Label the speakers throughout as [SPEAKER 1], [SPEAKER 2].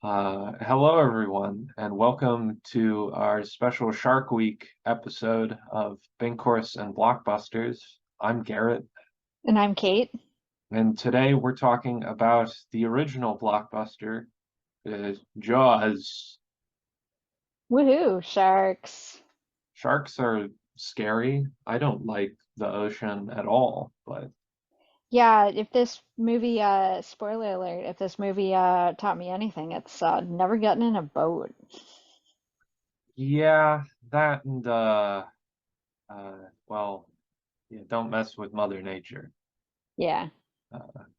[SPEAKER 1] Hello, everyone, and welcome to our special Shark Week episode of Binkhorsts and Blockbusters. I'm Gerrit,
[SPEAKER 2] And I'm Kate.
[SPEAKER 1] and today we're talking about the original blockbuster, Jaws.
[SPEAKER 2] Woohoo, sharks.
[SPEAKER 1] Sharks are scary. I don't like the ocean at all, but
[SPEAKER 2] Yeah, if this movie, spoiler alert, if this movie taught me anything, it's never gotten in a boat.
[SPEAKER 1] yeah, that and uh, well, yeah, don't mess with Mother Nature,
[SPEAKER 2] Yeah.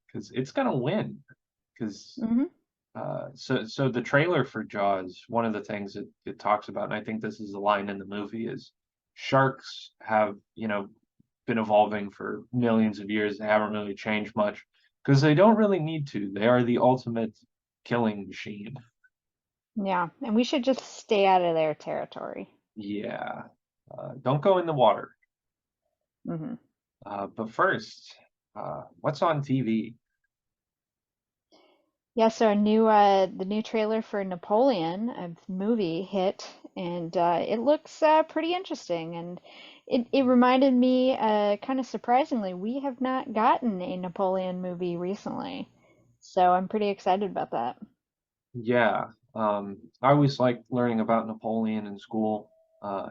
[SPEAKER 1] because it's gonna win. Because
[SPEAKER 2] hmm
[SPEAKER 1] so the trailer for Jaws, one of the things it talks about, and I think this is a line in the movie, is sharks have, been evolving for millions of years. They haven't really changed much because they don't really need to. They are the ultimate killing machine.
[SPEAKER 2] Yeah, and we should just stay out of their territory.
[SPEAKER 1] Yeah. Don't go in the water.
[SPEAKER 2] hmm
[SPEAKER 1] But first, what's on TV?
[SPEAKER 2] Yeah, so the new trailer for Napoleon, a movie, hit, and it looks pretty interesting. And it reminded me, kind of surprisingly, we have not gotten a Napoleon movie recently, so I'm pretty excited about that.
[SPEAKER 1] Yeah. I always liked learning about Napoleon in school. Uh,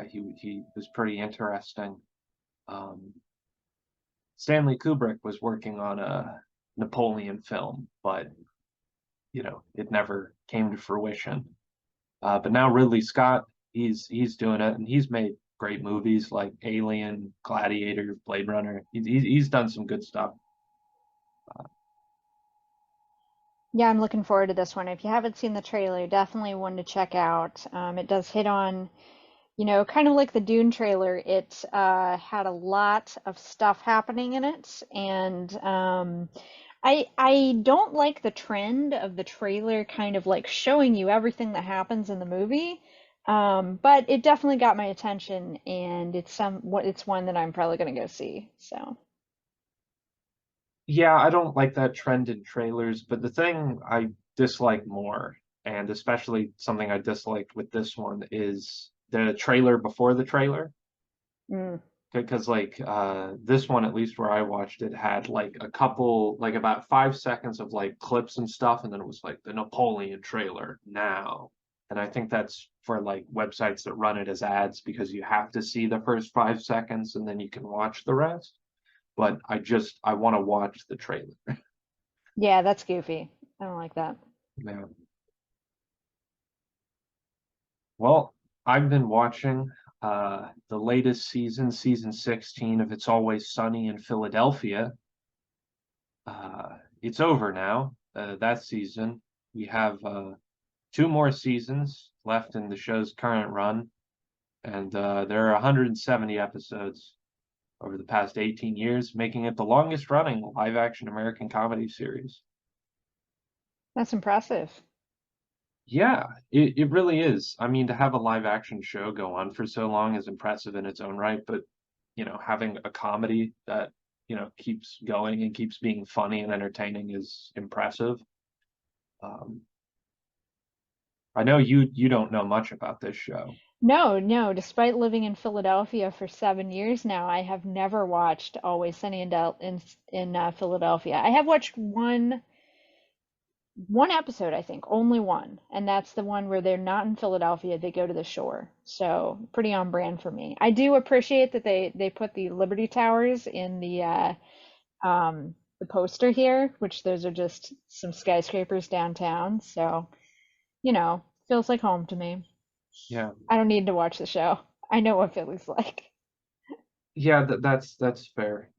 [SPEAKER 1] he was pretty interesting. Um, Stanley Kubrick was working on a Napoleon film, but it never came to fruition. But now Ridley Scott, he's doing it, and he's made great movies like Alien, Gladiator, Blade Runner. He's done some good stuff.
[SPEAKER 2] Yeah, I'm looking forward to this one. If you haven't seen the trailer, definitely one to check out. It does hit on, kind of like the Dune trailer. It had a lot of stuff happening in it, and I don't like the trend of the trailer kind of like showing you everything that happens in the movie. But it definitely got my attention, and it's one that I'm probably gonna go see. So.
[SPEAKER 1] Yeah, I don't like that trend in trailers, but the thing I dislike more, and especially something I disliked with this one, is the trailer before the trailer.
[SPEAKER 2] Mm.
[SPEAKER 1] Because this one, at least where I watched it, had like a couple, like about 5 seconds of like clips and stuff, and then it was like the Napoleon trailer now. And I think that's for like websites that run it as ads because you have to see the first 5 seconds and then you can watch the rest. But I want to watch the trailer.
[SPEAKER 2] Yeah, that's goofy. I don't like that.
[SPEAKER 1] Yeah. Well, I've been watching the latest season, season 16 of It's Always Sunny in Philadelphia. It's over now, that season. We have two more seasons left in the show's current run, and there are 170 episodes over the past 18 years, making it the longest running live action American comedy series.
[SPEAKER 2] That's impressive.
[SPEAKER 1] Yeah, it really is. I mean, to have a live action show go on for so long is impressive in its own right, but having a comedy that, keeps going and keeps being funny and entertaining is impressive. Um, I know you don't know much about this show.
[SPEAKER 2] No, no. Despite living in Philadelphia for 7 years now, I have never watched Always Sunny in Philadelphia. I have watched one episode, I think, only one, and that's the one where they're not in Philadelphia, they go to the shore. So pretty on brand for me. I do appreciate that they put the Liberty Towers in the poster here, which those are just some skyscrapers downtown. So, feels like home to me.
[SPEAKER 1] Yeah,
[SPEAKER 2] I don't need to watch the show. I know what Philly's like.
[SPEAKER 1] yeah, that's fair.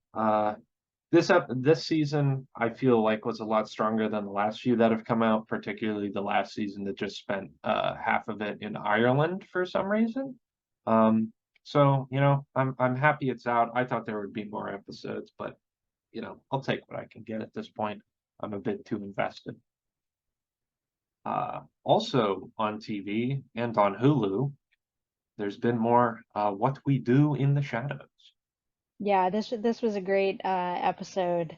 [SPEAKER 1] This season I feel like was a lot stronger than the last few that have come out, particularly the last season that just spent half of it in Ireland for some reason. So I'm happy it's out. I thought there would be more episodes, but I'll take what I can get at this point. I'm a bit too invested. Also on TV and on Hulu, there's been more What We Do in the Shadows.
[SPEAKER 2] Yeah, this was a great episode.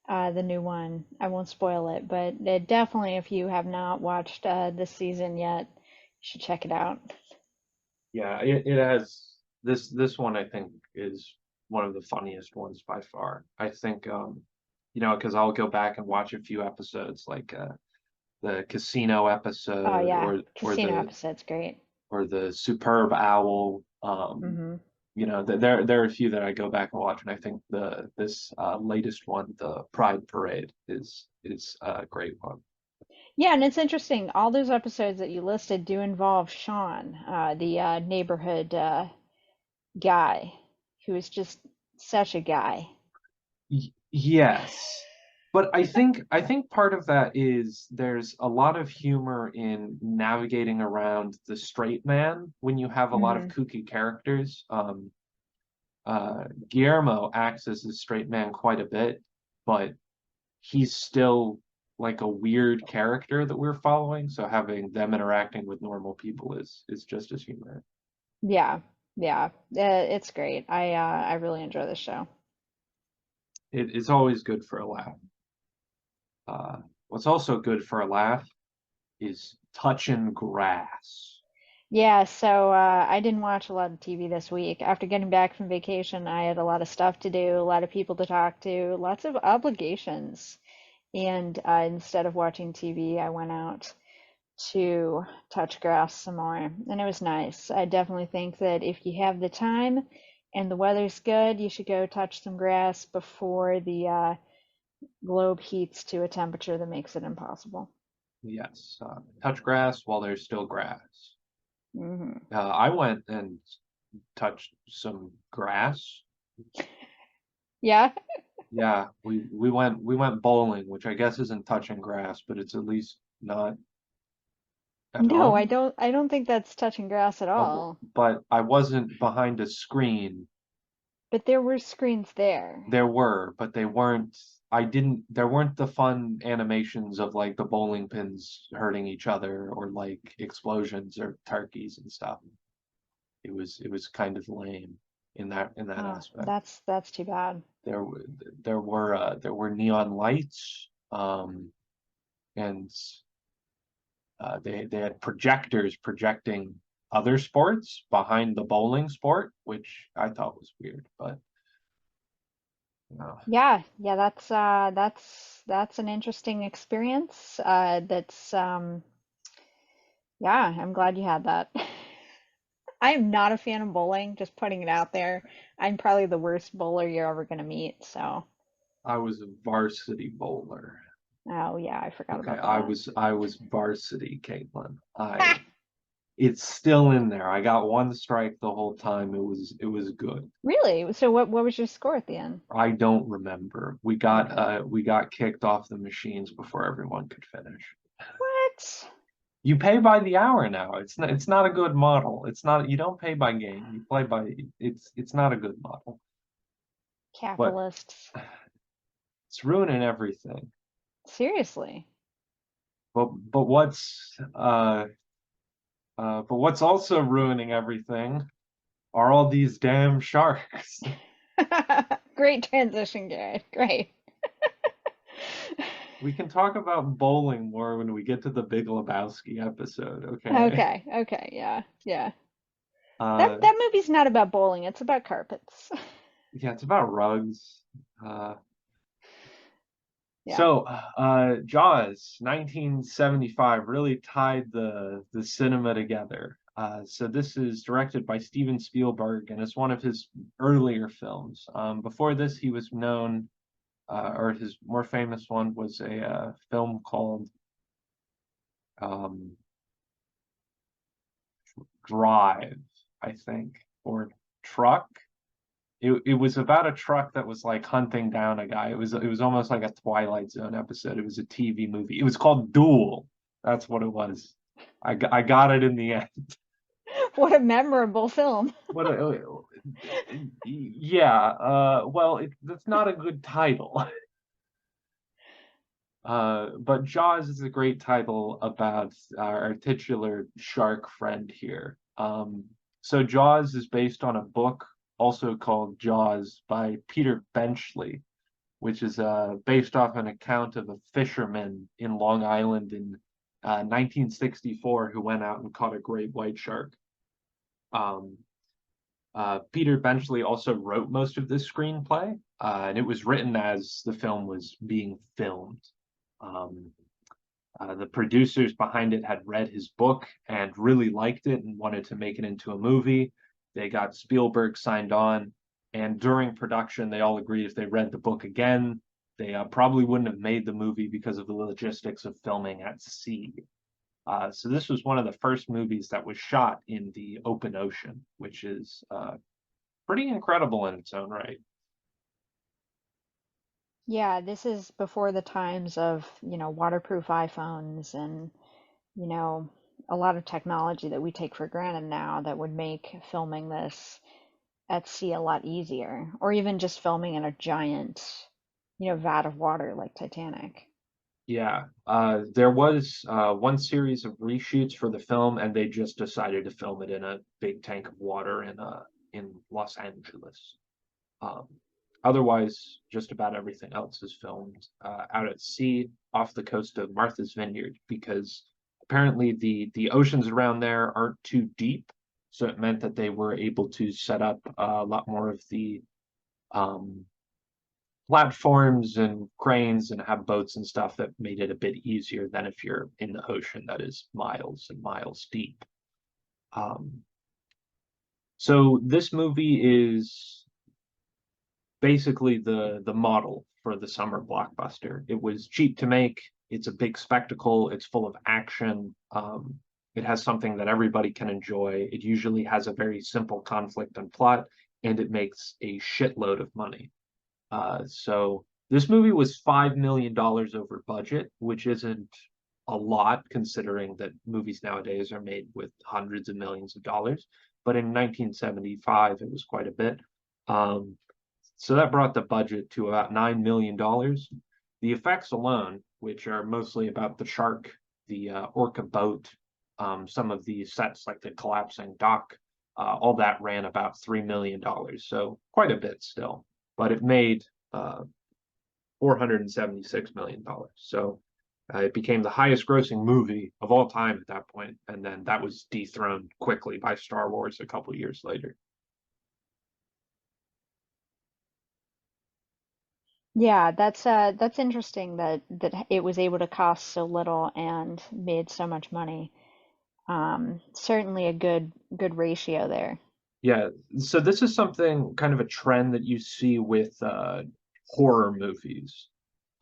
[SPEAKER 2] the new one. I won't spoil it, but definitely, if you have not watched this season yet, you should check it out.
[SPEAKER 1] Yeah, it has this one I think is one of the funniest ones by far. I think because I'll go back and watch a few episodes like the casino
[SPEAKER 2] Oh
[SPEAKER 1] episode
[SPEAKER 2] yeah,
[SPEAKER 1] or
[SPEAKER 2] casino episode's great.
[SPEAKER 1] the superb owl.
[SPEAKER 2] Hmm.
[SPEAKER 1] There are a few that I go back and watch, and I think this latest one, the Pride Parade, is a great one.
[SPEAKER 2] Yeah, and it's interesting. All those episodes that you listed do involve Sean, the neighborhood guy, who is just such a guy.
[SPEAKER 1] Yes. But I think part of that is there's a lot of humor in navigating around the straight man when you have a lot of
[SPEAKER 2] Hmm.
[SPEAKER 1] kooky characters. Guillermo acts as a straight man quite a bit, but he's still like a weird character that we're following. So having them interacting with normal people is just as humorous.
[SPEAKER 2] Yeah, yeah, it's great. I really enjoy the show.
[SPEAKER 1] It's always good for a laugh. What's also good for a laugh is touching grass.
[SPEAKER 2] Yeah, so I didn't watch a lot of TV this week. After getting back from vacation, I had a lot of stuff to do, a lot of people to talk to, lots of obligations. And instead of watching TV, I went out to touch grass some more, and it was nice. I definitely think that if you have the time and the weather's good, you should go touch some grass before the globe heats to a temperature that makes it impossible.
[SPEAKER 1] Yes, touch grass while there's still grass.
[SPEAKER 2] Hmm.
[SPEAKER 1] I went and touched some grass.
[SPEAKER 2] Yeah.
[SPEAKER 1] Yeah, we went bowling, which I guess isn't touching grass, but it's at least not at
[SPEAKER 2] No, I
[SPEAKER 1] home.
[SPEAKER 2] don't. I don't think that's touching grass at all.
[SPEAKER 1] But I wasn't behind a screen.
[SPEAKER 2] But there were screens there.
[SPEAKER 1] There were, but they weren't. I didn't. There weren't the fun animations of like the bowling pins hurting each other or like explosions or turkeys and stuff. It was kind of lame in that
[SPEAKER 2] Oh,
[SPEAKER 1] aspect.
[SPEAKER 2] that's too bad.
[SPEAKER 1] There there were neon lights, and they had projectors projecting other sports behind the bowling sport, which I thought was weird, but uh,
[SPEAKER 2] Yeah, yeah, that's an interesting experience. That's Yeah, I'm glad you had that. I am not a fan of bowling, just putting it out there. I'm probably the worst bowler you're ever gonna meet, so.
[SPEAKER 1] I was a varsity bowler.
[SPEAKER 2] Oh yeah, I forgot
[SPEAKER 1] Okay,
[SPEAKER 2] about
[SPEAKER 1] I
[SPEAKER 2] that.
[SPEAKER 1] was I was varsity, Caitlin. It's still in there. I got one strike the whole time. It was good.
[SPEAKER 2] Really? So what was your score at the end?
[SPEAKER 1] I don't remember.
[SPEAKER 2] Okay.
[SPEAKER 1] We got kicked off the machines before everyone could finish.
[SPEAKER 2] What?
[SPEAKER 1] You pay by the hour now. It's not a good model. It's not you don't pay by game. You play by it's not a good model. But
[SPEAKER 2] Capitalists.
[SPEAKER 1] it's ruining everything.
[SPEAKER 2] Seriously.
[SPEAKER 1] But what's also ruining everything are all these damn sharks.
[SPEAKER 2] Great transition, Garrett. Great.
[SPEAKER 1] We can talk about bowling more when we get to the Big Lebowski episode, okay?
[SPEAKER 2] Okay, okay, yeah, yeah. That
[SPEAKER 1] Uh,
[SPEAKER 2] that movie's not about bowling, it's about carpets.
[SPEAKER 1] yeah, it's about rugs. Uh,
[SPEAKER 2] Yeah.
[SPEAKER 1] so, Jaws, 1975, really tied the cinema together. So this is directed by Steven Spielberg, and it's one of his earlier films. Before this, he was known, or his more famous one was a film called um, Drive, I think, or Truck. It was about a truck that was like hunting down a guy. It was almost like a Twilight Zone episode. It was a TV movie. It was called Duel. That's what it was. I got it in the end.
[SPEAKER 2] What a memorable film.
[SPEAKER 1] What yeah, well, that's not a good title. But Jaws is a great title about our titular shark friend here. So Jaws is based on a book also called Jaws by Peter Benchley, which is based off an account of a fisherman in Long Island in 1964 who went out and caught a great white shark. Um, Peter Benchley also wrote most of this screenplay, and it was written as the film was being filmed. Um, the producers behind it had read his book and really liked it and wanted to make it into a movie. They got Spielberg signed on, and during production, they all agreed if they read the book again, they probably wouldn't have made the movie because of the logistics of filming at sea. So this was one of the first movies that was shot in the open ocean, which is pretty incredible in its own right.
[SPEAKER 2] Yeah, this is before the times of, waterproof iPhones and, you know, a lot of technology that we take for granted now that would make filming this at sea a lot easier, or even just filming in a giant, vat of water like Titanic.
[SPEAKER 1] Yeah, there was one series of reshoots for the film, and they just decided to film it in a big tank of water in Los Angeles. Um, Otherwise, just about everything else is filmed out at sea off the coast of Martha's Vineyard because apparently the oceans around there aren't too deep, so it meant that they were able to set up a lot more of the um, platforms and cranes and have boats and stuff that made it a bit easier than if you're in the ocean that is miles and miles deep. Um, so this movie is basically the model for the summer blockbuster. It was cheap to make. It's a big spectacle. It's full of action. It has something that everybody can enjoy. It usually has a very simple conflict and plot, and it makes a shitload of money. So this movie was $5 million over budget, which isn't a lot considering that movies nowadays are made with hundreds of millions of dollars. But in 1975, it was quite a bit. Um, so that brought the budget to about $9 million. The effects alone, which are mostly about the shark, the orca boat, some of the sets like the collapsing dock, all that ran about $3 million. So quite a bit still, but it made $476 million. So it became the highest grossing movie of all time at that point, and then that was dethroned quickly by Star Wars a couple years later.
[SPEAKER 2] Yeah, that's interesting that it was able to cost so little and made so much money. Certainly a good ratio there.
[SPEAKER 1] Yeah, so this is something kind of a trend that you see with horror movies,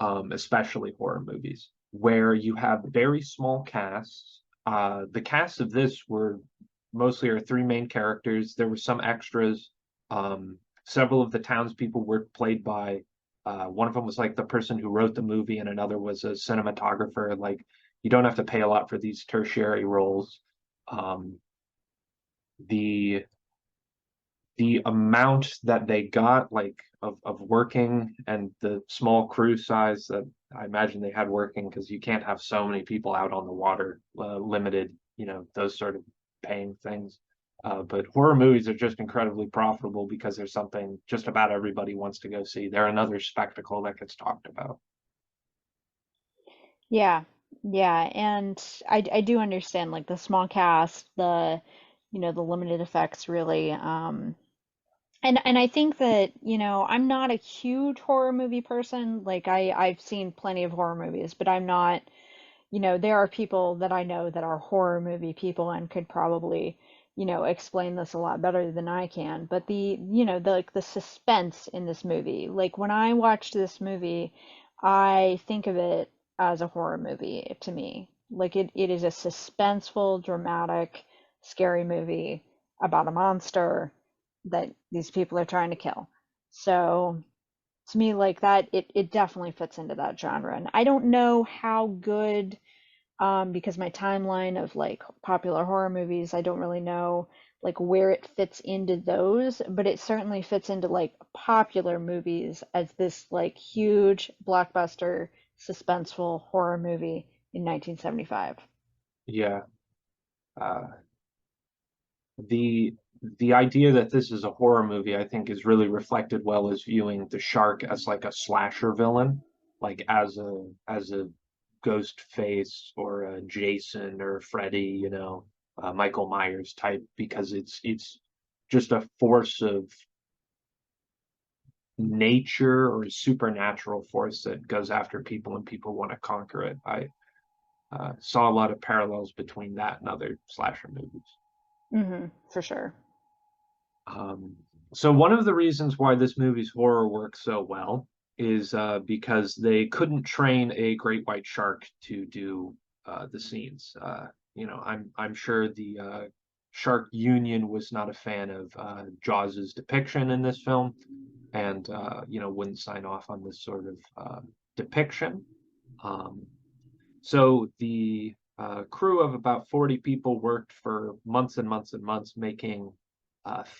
[SPEAKER 1] especially horror movies, where you have very small casts. The cast of this were mostly our three main characters. There were some extras. Several of the townspeople were played by one of them was like the person who wrote the movie, and another was a cinematographer. Like you don't have to pay a lot for these tertiary roles. Um, the the amount that they got like of working and the small crew size that I imagine they had working because you can't have so many people out on the water, limited, those sort of paying things. But horror movies are just incredibly profitable because there's something just about everybody wants to go see. They're another spectacle that gets talked about.
[SPEAKER 2] Yeah, yeah, and I do understand like the small cast, the limited effects really. And I think that, I'm not a huge horror movie person. Like I've seen plenty of horror movies, but I'm not, there are people that I know that are horror movie people and could probably, explain this a lot better than I can. But like the suspense in this movie, like when I watched this movie, I think of it as a horror movie to me. Like it is a suspenseful, dramatic, scary movie about a monster that these people are trying to kill. So to me, like that, it definitely fits into that genre. And I don't know how good, because my timeline of like popular horror movies, I don't really know like where it fits into those, but it certainly fits into like popular movies as this like huge blockbuster suspenseful horror movie in 1975.
[SPEAKER 1] Yeah. Uh, the the idea that this is a horror movie, I think, is really reflected well as viewing the shark as like a slasher villain, like as a ghost face or a Jason or Freddy, Michael Myers type, because it's just a force of nature or a supernatural force that goes after people and people want to conquer it. I saw a lot of parallels between that and other slasher movies.
[SPEAKER 2] For sure.
[SPEAKER 1] Um, so one of the reasons why this movie's horror works so well is because they couldn't train a great white shark to do the scenes. I'm sure the Shark Union was not a fan of Jaws's depiction in this film, and wouldn't sign off on this sort of depiction. Um, so the crew of about 40 people worked for months and months and months making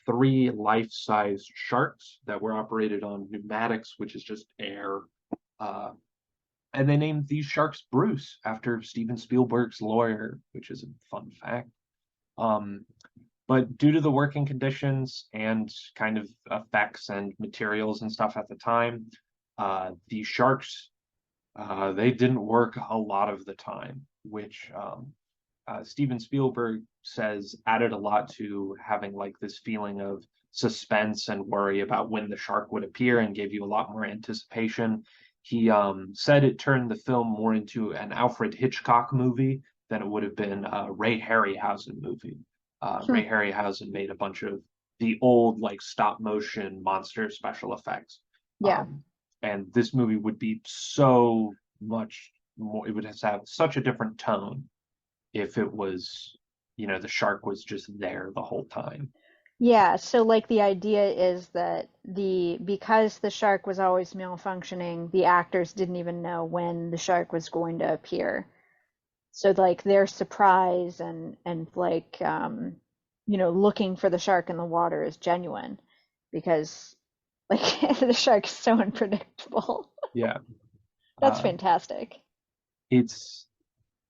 [SPEAKER 1] three life-size sharks that were operated on pneumatics, which is just air. Uh, and they named these sharks Bruce after Steven Spielberg's lawyer, which is a fun fact. Um, but due to the working conditions and kind of effects and materials and stuff at the time, the sharks they didn't work a lot of the time, which Steven Spielberg says added a lot to having like this feeling of suspense and worry about when the shark would appear and gave you a lot more anticipation. He said it turned the film more into an Alfred Hitchcock movie than it would have been a Ray Harryhausen movie.
[SPEAKER 2] Hmm.
[SPEAKER 1] Ray Harryhausen made a bunch of the old like stop motion monster special effects.
[SPEAKER 2] Yeah.
[SPEAKER 1] Um, and this movie would be so much more, it would have such a different tone if it was, the shark was just there the whole time.
[SPEAKER 2] Yeah, so like the idea is that because the shark was always malfunctioning, the actors didn't even know when the shark was going to appear. So like their surprise and like looking for the shark in the water is genuine because like the shark is so unpredictable.
[SPEAKER 1] Yeah.
[SPEAKER 2] That's
[SPEAKER 1] Uh,
[SPEAKER 2] fantastic.
[SPEAKER 1] it's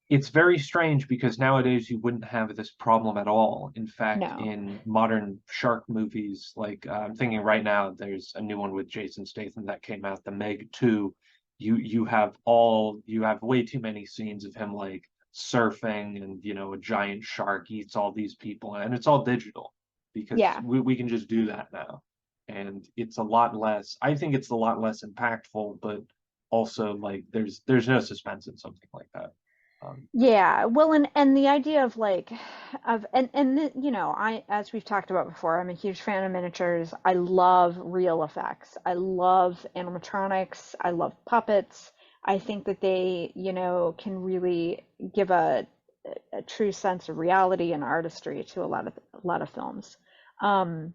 [SPEAKER 1] it's very strange because nowadays you wouldn't have this problem at all. In fact,
[SPEAKER 2] No.
[SPEAKER 1] in modern shark movies, like I'm thinking right now, there's a new one with Jason Statham that came out, The Meg 2. You have way too many scenes of him like surfing and a giant shark eats all these people and it's all digital because
[SPEAKER 2] Yeah.
[SPEAKER 1] we can just do that now. And it's a lot less, I think it's a lot less impactful, but also like there's no suspense in something like that.
[SPEAKER 2] Yeah, well, and the idea of like of I as we've talked about before, I'm a huge fan of miniatures. I love real effects. I love animatronics. I love puppets. I think that they, can really give a true sense of reality and artistry to a lot of films. Um,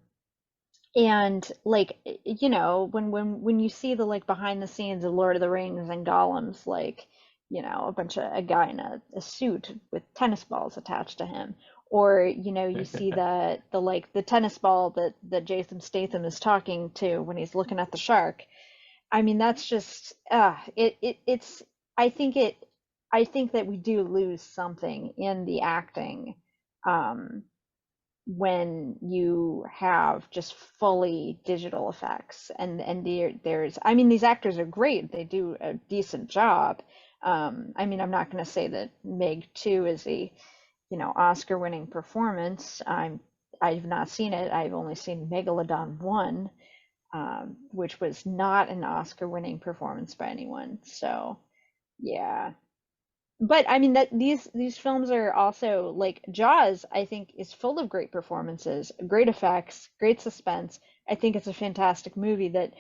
[SPEAKER 2] and like when you see the like behind the scenes of Lord of the Rings and Gollum's like a guy in a suit with tennis balls attached to him, or you see the tennis ball that Jason Statham is talking to when he's looking at the shark. I mean, that's just it's I think it I think that we do lose something in the acting um when you have just fully digital effects and there's I mean these actors are great, they do a decent job. I mean, I'm not going to say that Meg 2 is a Oscar winning performance. I've not seen it. I've only seen Megalodon 1, which was not an Oscar winning performance by anyone, so yeah. But I mean that these films are also like Jaws, I think is full of great performances, great effects, great suspense. I think it's a fantastic movie that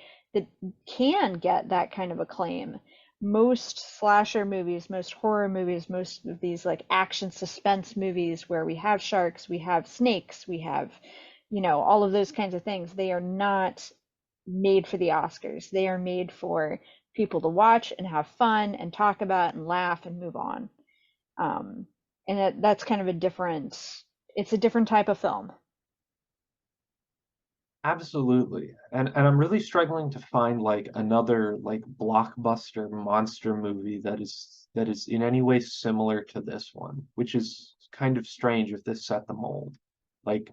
[SPEAKER 2] can get that kind of acclaim. Most slasher movies, most horror movies, most of these like action suspense movies where we have sharks, we have snakes, we have, all of those kinds of things, they are not made for the Oscars. They are made for people to watch and have fun and talk about and laugh and move on. Um, and that's kind of it's a different type of film.
[SPEAKER 1] Absolutely. And I'm really struggling to find like another like blockbuster monster movie that is in any way similar to this one, which is kind of strange if this set the mold. Like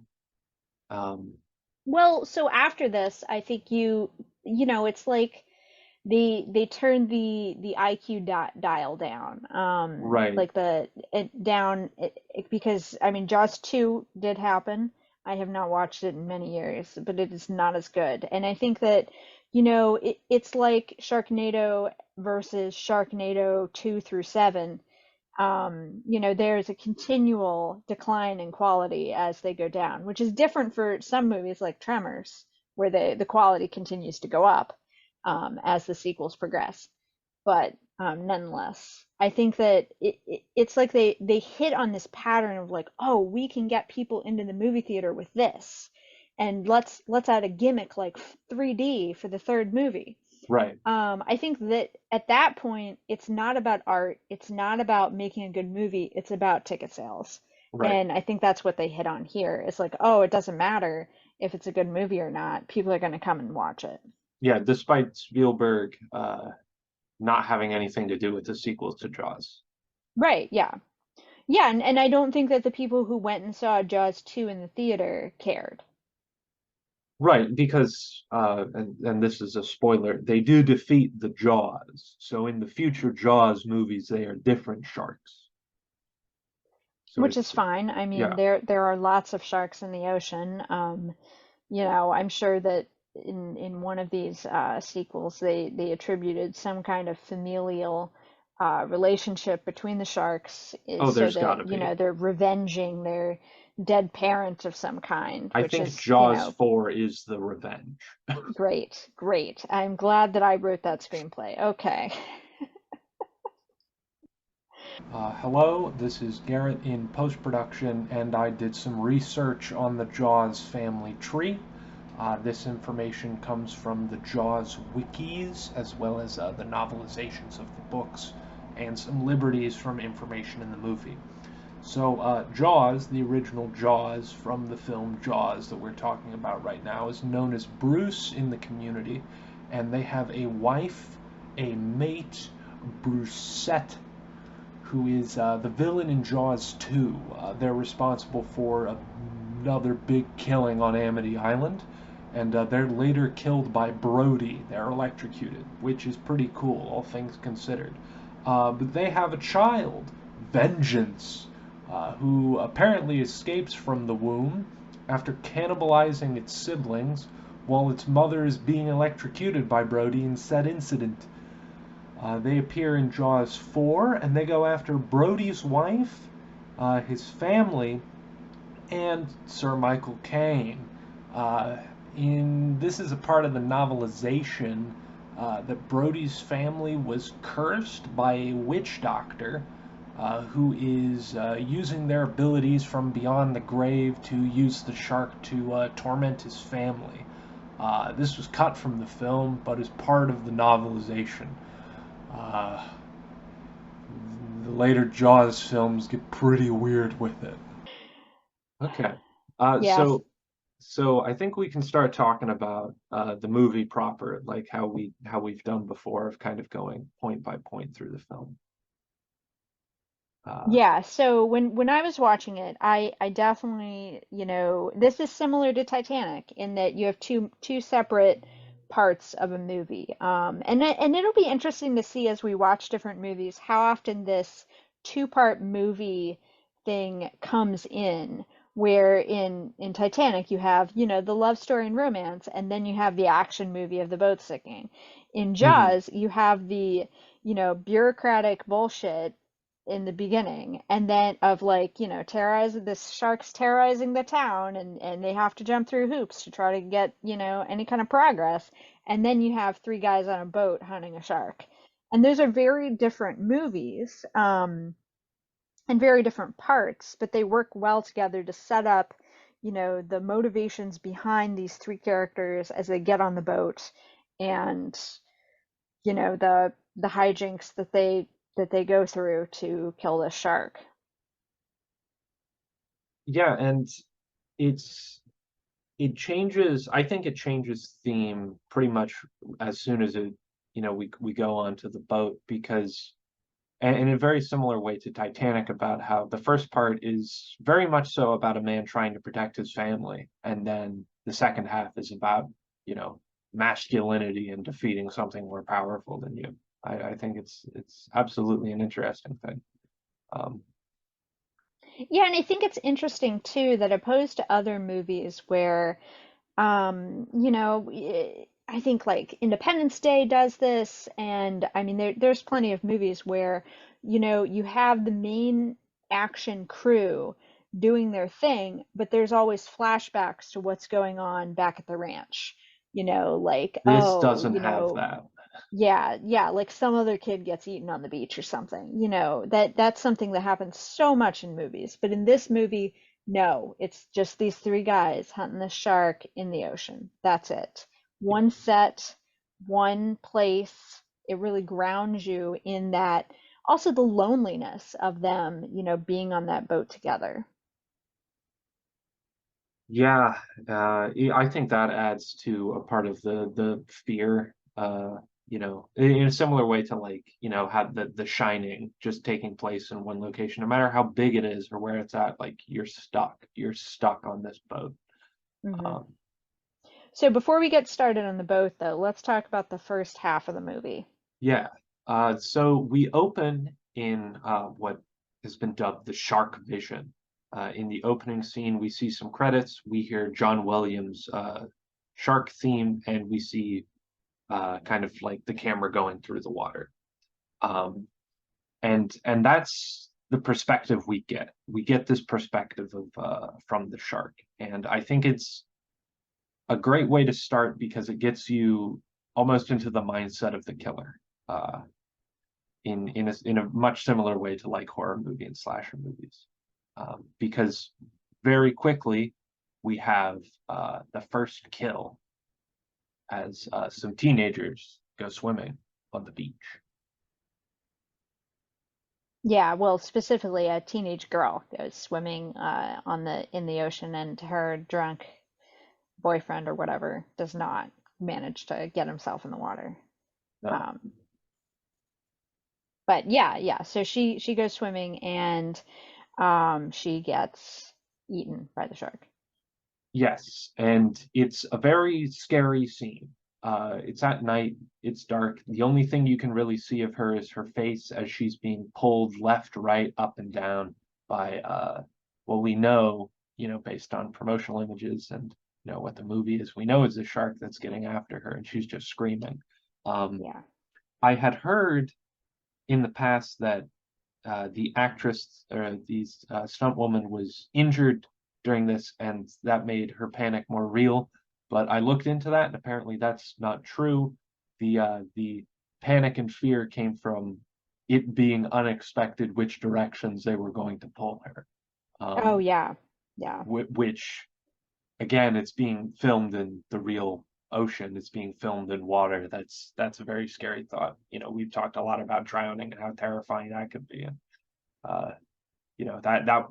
[SPEAKER 2] Well, so after this, I think it's like they turned the IQ dial down,
[SPEAKER 1] Right,
[SPEAKER 2] like because I mean Jaws 2 did happen. I have not watched it in many years, but it is not as good. And I think that, it's like Sharknado versus Sharknado 2 through 7. There's a continual decline in quality as they go down, which is different for some movies like Tremors, where the quality continues to go up as the sequels progress. But nonetheless, I think that it's like they hit on this pattern of like, oh, we can get people into the movie theater with this, and let's add a gimmick like 3D for the third movie.
[SPEAKER 1] right,
[SPEAKER 2] I think that at that point, it's not about art, it's not about making a good movie, it's about ticket sales.
[SPEAKER 1] right.
[SPEAKER 2] And I think that's what they hit on here. It's like, oh, it doesn't matter if it's a good movie or not, people are going to come and watch it.
[SPEAKER 1] Yeah, despite Spielberg not having anything to do with the sequels to Jaws.
[SPEAKER 2] Right, yeah. Yeah, and I don't think that the people who went and saw Jaws 2 in the theater cared.
[SPEAKER 1] Right, because and this is a spoiler, they do defeat the Jaws. So in the future Jaws movies, they are different sharks. So
[SPEAKER 2] Which is
[SPEAKER 1] it's
[SPEAKER 2] fine. I mean,
[SPEAKER 1] yeah.
[SPEAKER 2] there are lots of sharks in the ocean. I'm sure that in one of these sequels, they attributed some kind of familial relationship between the sharks,
[SPEAKER 1] Oh,
[SPEAKER 2] so
[SPEAKER 1] there's
[SPEAKER 2] that
[SPEAKER 1] gotta be.
[SPEAKER 2] they're revenging their dead parent of some kind,
[SPEAKER 1] I
[SPEAKER 2] which
[SPEAKER 1] think
[SPEAKER 2] is,
[SPEAKER 1] Jaws 4 is the revenge.
[SPEAKER 2] great, great. I'm glad that I wrote that screenplay. Okay.
[SPEAKER 1] Hello, this is Gerrit in post-production, and I did some research on the Jaws family tree. This information comes from the Jaws wikis, as well as the novelizations of the books, and some liberties from information in the movie. So, Jaws, the original Jaws from the film Jaws that we're talking about right now, is known as Bruce in the community, and they have a wife, a mate, Brucette, who is the villain in Jaws 2. They're responsible for another big killing on Amity Island, and they're later killed by Brody. They're electrocuted, which is pretty cool, all things considered. But they have a child, Vengeance, who apparently escapes from the womb after cannibalizing its siblings while its mother is being electrocuted by Brody in said incident. They appear in Jaws 4, and they go after Brody's wife, his family, and Sir Michael Caine. Uh, this is a part of the novelization that Brody's family was cursed by a witch doctor who is using their abilities from beyond the grave to use the shark to torment his family. This was cut from the film, but is part of the novelization. Uh, the later Jaws films get pretty weird with it. Okay. Uh,
[SPEAKER 2] Yes.
[SPEAKER 1] so so I think we can start talking about the movie proper, like how we've done before, of kind of going point by point through the film. Uh,
[SPEAKER 2] Yeah, so when I was watching it, I definitely, this is similar to Titanic in that you have two separate parts of a movie. And it'll be interesting to see as we watch different movies how often this two-part movie thing comes in, where in Titanic you have, the love story and romance, and then you have the action movie of the boat sinking. In
[SPEAKER 1] mhm.
[SPEAKER 2] Jaws, you have the, bureaucratic bullshit in the beginning, and then of like, terrorizing, this shark's terrorizing the town, and they have to jump through hoops to try to get, any kind of progress, and then you have three guys on a boat hunting a shark. And those are very different movies, and very different parts, but they work well together to set up, the motivations behind these three characters as they get on the boat, and the hijinks that they go through to kill this shark.
[SPEAKER 1] Yeah, and it's it changes. I think it changes theme pretty much as soon as we go onto the boat because and in a very similar way to Titanic, about how the first part is very much so about a man trying to protect his family, and then the second half is about, you know, masculinity and defeating something more powerful than you. I think it's absolutely an interesting thing. Um,
[SPEAKER 2] Yeah, and I think it's interesting too that opposed to other movies where I think like Independence Day does this, and I mean there's plenty of movies where, you have the main action crew doing their thing, but there's always flashbacks to what's going on back at the ranch. Like,
[SPEAKER 1] this doesn't have that.
[SPEAKER 2] yeah, yeah, like some other kid gets eaten on the beach or something. That's something that happens so much in movies. But in this movie, no, it's just these three guys hunting the shark in the ocean. That's it. One set, one place. It really grounds you in that. Also, the loneliness of them, being on that boat together.
[SPEAKER 1] Yeah, I think that adds to a part of the fear, in a similar way to, like, have the Shining just taking place in one location, no matter how big it is or where it's at, like you're stuck on this boat.
[SPEAKER 2] Hmm.
[SPEAKER 1] Um,
[SPEAKER 2] So before we get started on the boat, though, let's talk about the first half of the movie.
[SPEAKER 1] yeah, so we open in what has been dubbed the shark vision. In the opening scene, we see some credits. We hear John Williams' shark theme, and we see kind of like the camera going through the water. Um, and that's the perspective we get. We get this perspective of from the shark, and I think it's a great way to start because it gets you almost into the mindset of the killer. In a much similar way to like horror movie and slasher movies, because very quickly we have the first kill as some teenagers go swimming on the beach.
[SPEAKER 2] Yeah, well, specifically a teenage girl goes swimming in the ocean, and her drunk boyfriend or whatever does not manage to get himself in the water.
[SPEAKER 1] No.
[SPEAKER 2] Um, but yeah, yeah. So she goes swimming, and she gets eaten by the shark.
[SPEAKER 1] Yes, and it's a very scary scene. It's at night, it's dark. The only thing you can really see of her is her face as she's being pulled left, right, up, and down by well, we know, based on promotional images and what the movie is, we know it's a shark that's getting after her, and she's just screaming. Um,
[SPEAKER 2] Yeah.
[SPEAKER 1] I had heard in the past that the actress or the stunt woman was injured during this, and that made her panic more real. But I looked into that, and apparently that's not true. The panic and fear came from it being unexpected which directions they were going to pull her.
[SPEAKER 2] Oh
[SPEAKER 1] Um,
[SPEAKER 2] yeah. Yeah.
[SPEAKER 1] which again, it's being filmed in the real ocean. It's being filmed in water. That's a very scary thought. We've talked a lot about drowning and how terrifying that could be. And uh, that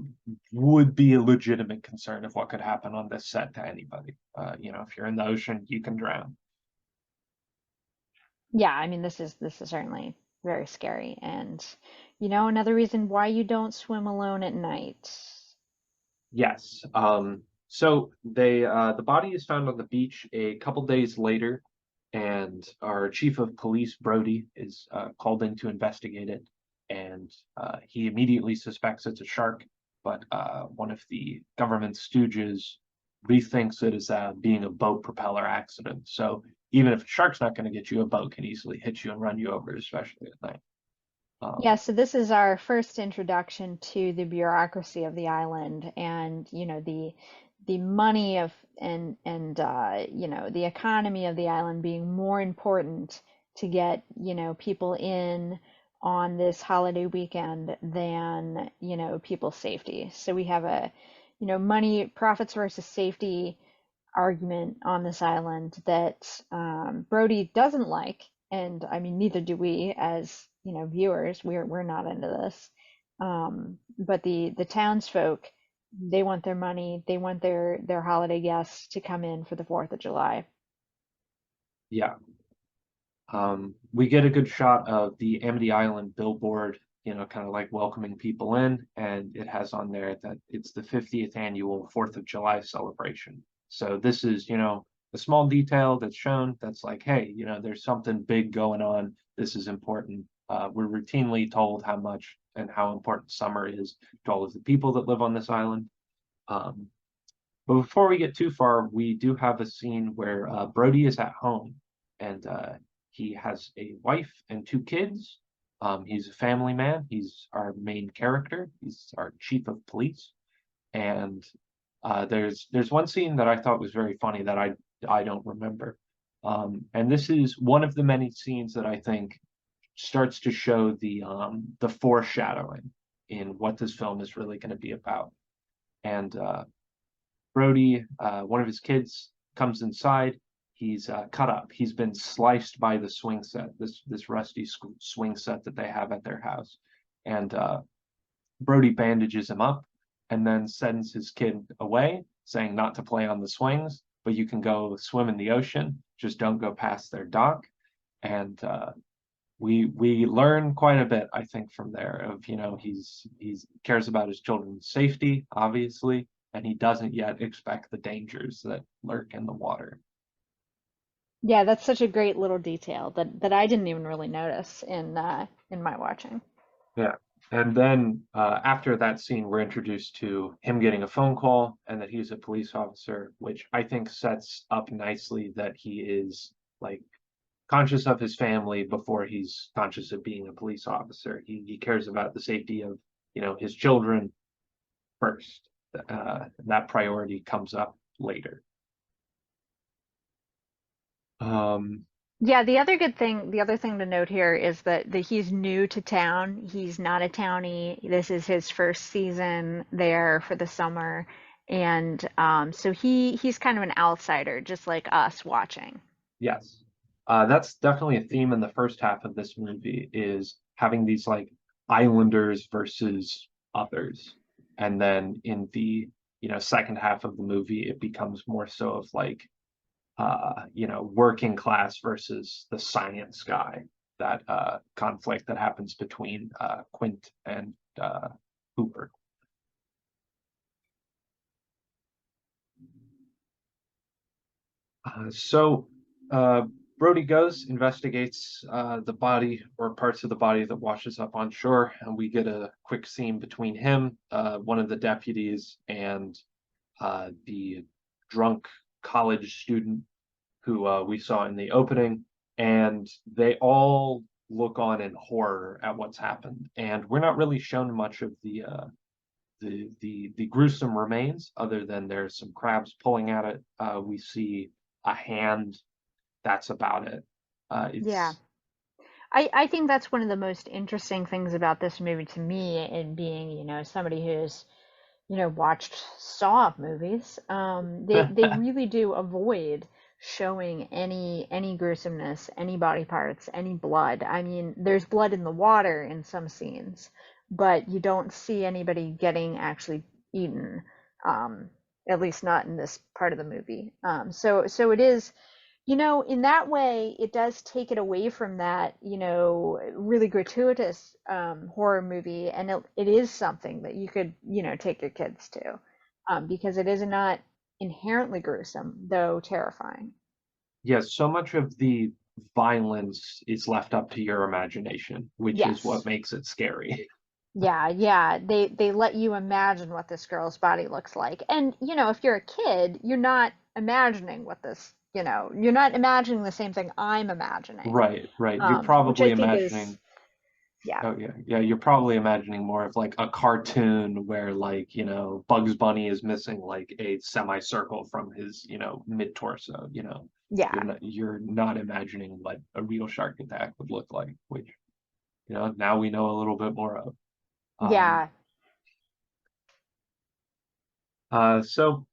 [SPEAKER 1] would be a legitimate concern of what could happen on this set to anybody. If you're in the ocean, you can drown.
[SPEAKER 2] Yeah, I mean this is certainly very scary, and another reason why you don't swim alone at night.
[SPEAKER 1] Yes. So the body is found on the beach a couple days later, and our chief of police, Brody, is called in to investigate it, and he immediately suspects it's a shark, but one of the government stooges rethinks it as being a boat propeller accident. So even if a shark's not going to get you, a boat can easily hit you and run you over, especially at night.
[SPEAKER 2] Yeah,
[SPEAKER 1] Um,
[SPEAKER 2] so this is our first introduction to the bureaucracy of the island, and the money of and the economy of the island being more important to get, people in on this holiday weekend than, people's safety. So we have a, money, profits versus safety argument on this island that Brody doesn't like, and I mean neither do we as viewers. We're not into this, but the townsfolk, they want their money. They want their holiday guests to come in for the 4th of July.
[SPEAKER 1] yeah. We get a good shot of the Amity Island billboard kind of like welcoming people in, and it has on there that it's the 50th annual 4th of July celebration. So this is, a small detail that's shown that's like, hey, there's something big going on. This is important. We're routinely told how much and how important summer is to all of the people that live on this island. Um, but before we get too far, we do have a scene where Brody is at home, and he has a wife and 2 kids. He's a family man. He's our main character. He's our chief of police. And there's one scene that I thought was very funny that I don't remember. And this is one of the many scenes that I think starts to show the foreshadowing in what this film is really going to be about. And Brody, one of his kids, comes inside. He's cut up. He's been sliced by the swing set, this rusty swing set that they have at their house. And Brody bandages him up and then sends his kid away, saying not to play on the swings, but you can go swim in the ocean. Just don't go past their dock. And we learn quite a bit, I think, from there. Of he's cares about his children's safety, obviously, and he doesn't yet expect the dangers that lurk in the water.
[SPEAKER 2] Yeah, that's such a great little detail that I didn't even really notice in my watching.
[SPEAKER 1] Yeah. And then after that scene, we're introduced to him getting a phone call and that he's a police officer, which I think sets up nicely that he is like conscious of his family before he's conscious of being a police officer. He cares about the safety of, his children first. That priority comes up later. Um,
[SPEAKER 2] Yeah, the other thing to note here is that he's new to town. He's not a townie. This is his first season there for the summer. And so he's kind of an outsider, just like us watching.
[SPEAKER 1] yes. That's definitely a theme in the first half of this movie is having these like islanders versus others. And then in the, second half of the movie, it becomes more so of like working class versus the science guy, that conflict that happens between Quint and Hooper. So Brody goes, investigates the body or parts of the body that washes up on shore, and we get a quick scene between him, one of the deputies, and the drunk college student who we saw in the opening, and they all look on in horror at what's happened. And we're not really shown much of the gruesome remains, other than there's some crabs pulling at it. We see a hand. That's about it.
[SPEAKER 2] Yeah.
[SPEAKER 1] It's
[SPEAKER 2] I think that's one of the most interesting things about this movie to me, and being, somebody who's, watched Saw movies. They really do avoid showing any gruesomeness, any body parts, any blood. I mean, there's blood in the water in some scenes, but you don't see anybody getting actually eaten. At least not in this part of the movie. So it is, in that way, it does take it away from that, really gratuitous horror movie, and it is something that you could, take your kids to, because it is not inherently gruesome, though terrifying.
[SPEAKER 1] yes, so much of the violence is left up to your imagination, which is what
[SPEAKER 2] Yes.
[SPEAKER 1] makes it scary.
[SPEAKER 2] Yeah, yeah. They let you imagine what this girl's body looks like. And, if you're a kid, you're not imagining what this, you're not imagining the same thing I'm imagining.
[SPEAKER 1] Right, right. You're
[SPEAKER 2] Which I
[SPEAKER 1] probably
[SPEAKER 2] think is,
[SPEAKER 1] imagining.
[SPEAKER 2] yeah.
[SPEAKER 1] Oh yeah, yeah. You're probably imagining more of like a cartoon where like, Bugs Bunny is missing like a semicircle from his, mid torso,
[SPEAKER 2] Yeah.
[SPEAKER 1] You're not imagining what a real shark attack would look like, which, now we know a little bit more of. Um,
[SPEAKER 2] Yeah.
[SPEAKER 1] so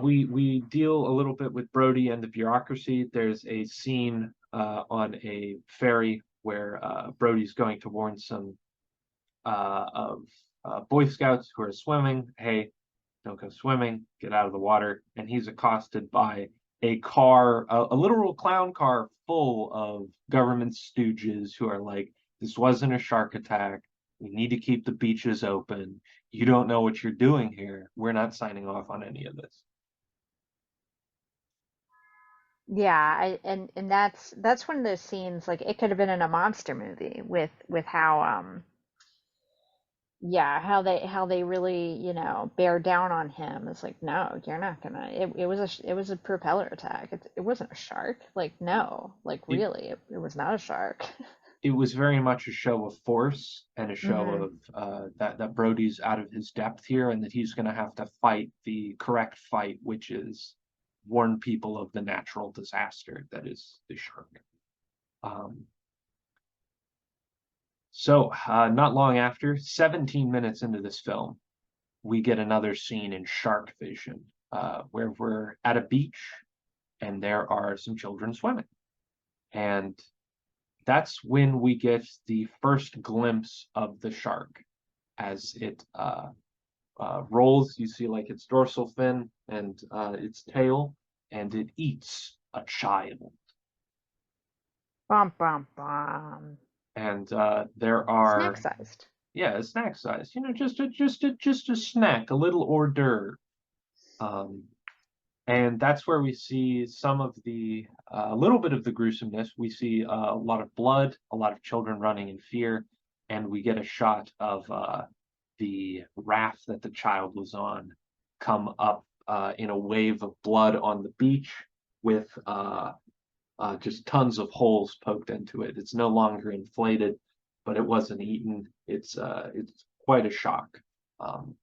[SPEAKER 1] we deal a little bit with Brody and the bureaucracy. There's a scene on a ferry where Brody's going to warn some of Boy Scouts who are swimming. Hey, don't go swimming, get out of the water. And he's accosted by a car, a literal clown car full of government stooges who are like, This wasn't a shark attack. We need to keep the beaches open. You don't know what you're doing here. We're not signing off on any of this.
[SPEAKER 2] Yeah, and that's one of those scenes, like it could have been in a monster movie with how yeah, how they really, bear down on him. It's like, no, you're not gonna. It was a propeller attack. It wasn't a shark. Like, no, like
[SPEAKER 1] It
[SPEAKER 2] really, it was not a shark.
[SPEAKER 1] it was very much a show of force and a show
[SPEAKER 2] Hmm.
[SPEAKER 1] of that Brody's out of his depth here, and that he's going to have to fight the correct fight, which is warn people of the natural disaster that is the shark. Um, not long after, 17 minutes into this film, we get another scene in shark vision, where we're at a beach and there are some children swimming. And that's when we get the first glimpse of the shark as it rolls. You see like its dorsal fin and its tail, and it eats a child.
[SPEAKER 2] Bum bum bum.
[SPEAKER 1] And there
[SPEAKER 2] Snack
[SPEAKER 1] are,
[SPEAKER 2] sized.
[SPEAKER 1] yeah, a snack size, just a snack, a little hors d'oeuvre. Um, and that's where we see some of the a little bit of the gruesomeness. We see a lot of blood, a lot of children running in fear, and we get a shot of the raft that the child was on come up in a wave of blood on the beach with just tons of holes poked into it. It's no longer inflated, but it wasn't eaten. It's quite a shock. Um,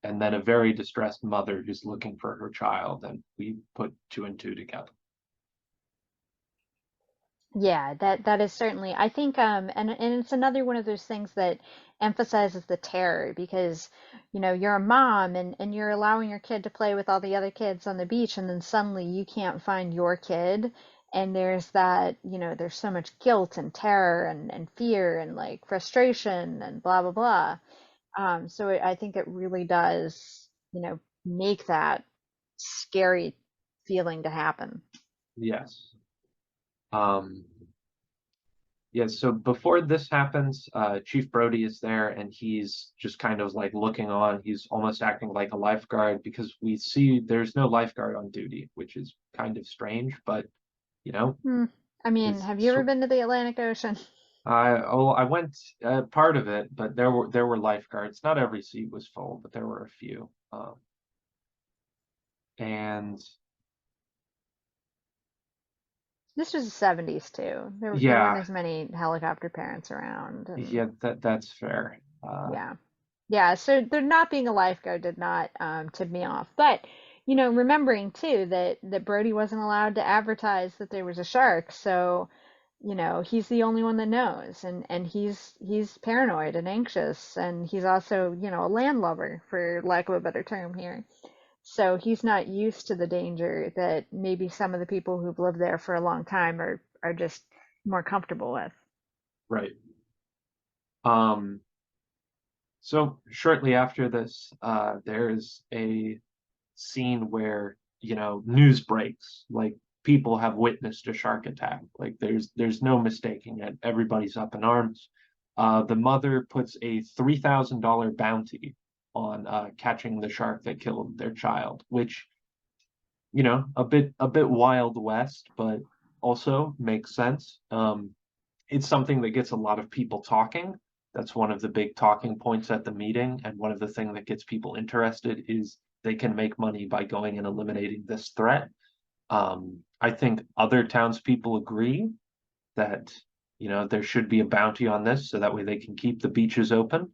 [SPEAKER 1] and then a very distressed mother who's looking for her child, and we put two and two together.
[SPEAKER 2] Yeah, that is certainly, I think, and it's another one of those things that emphasizes the terror because, you're a mom and you're allowing your kid to play with all the other kids on the beach, and then suddenly you can't find your kid, and there's that, there's so much guilt and terror and fear and like frustration and blah blah blah. So I think it really does, make that scary feeling to happen.
[SPEAKER 1] Yes. Um, yeah, so before this happens, Chief Brody is there and he's just kind of like looking on. He's almost acting like a lifeguard because we see there's no lifeguard on duty, which is kind of strange, but you know,
[SPEAKER 2] Hmm. I mean,
[SPEAKER 1] it's
[SPEAKER 2] have you ever been to the Atlantic Ocean?
[SPEAKER 1] I went part of it, but there were lifeguards. Not every seat was full, but there were a few. And
[SPEAKER 2] This was the 70s too. There weren't
[SPEAKER 1] yeah,
[SPEAKER 2] as many helicopter parents around, and
[SPEAKER 1] yeah, that's fair.
[SPEAKER 2] yeah. Yeah, so there not being a lifeguard did not tip me off. But, remembering too that Brody wasn't allowed to advertise that there was a shark, so, he's the only one that knows, and he's paranoid and anxious, and he's also, a landlubber, for lack of a better term here. So he's not used to the danger that maybe some of the people who've lived there for a long time are just more comfortable with.
[SPEAKER 1] Right. Um, so shortly after this, there's a scene where, news breaks, like people have witnessed a shark attack. Like there's no mistaking it. Everybody's up in arms. The mother puts a $3,000 bounty on catching the shark that killed their child, which, a bit Wild West, but also makes sense. It's something that gets a lot of people talking. That's one of the big talking points at the meeting, and one of the things that gets people interested is they can make money by going and eliminating this threat. I think other townspeople agree that there should be a bounty on this, so that way they can keep the beaches open.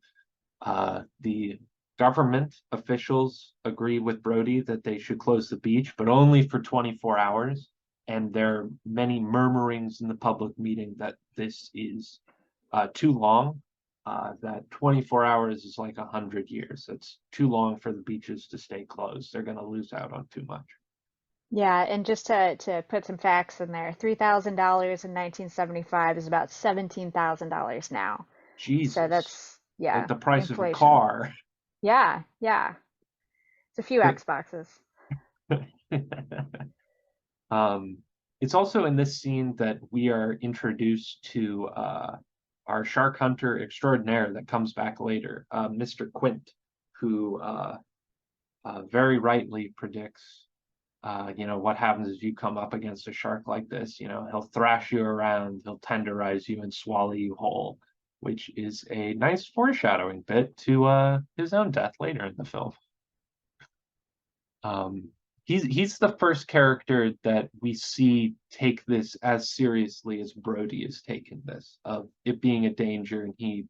[SPEAKER 1] The government officials agree with Brody that they should close the beach, but only for 24 hours. And there are many murmurings in the public meeting that this is too long, that 24 hours is like 100 years. It's too long for the beaches to stay closed. They're going to lose out on too much.
[SPEAKER 2] Yeah, and just to put some facts in there, $3,000 in 1975 is about $17,000 now. So
[SPEAKER 1] Jesus,
[SPEAKER 2] that's,
[SPEAKER 1] like
[SPEAKER 2] yeah,
[SPEAKER 1] the price of a
[SPEAKER 2] inflation.
[SPEAKER 1] car.
[SPEAKER 2] Yeah, yeah. It's a few Xboxes.
[SPEAKER 1] Um, it's also in this scene that we are introduced to our shark hunter extraordinaire that comes back later, Mr. Quint, who very rightly predicts, what happens if you come up against a shark like this. He'll thrash you around, he'll tenderize you and swallow you whole, which is a nice foreshadowing bit to his own death later in the film. He's the first character that we see take this as seriously as Brody is taking this, of it being a danger, and he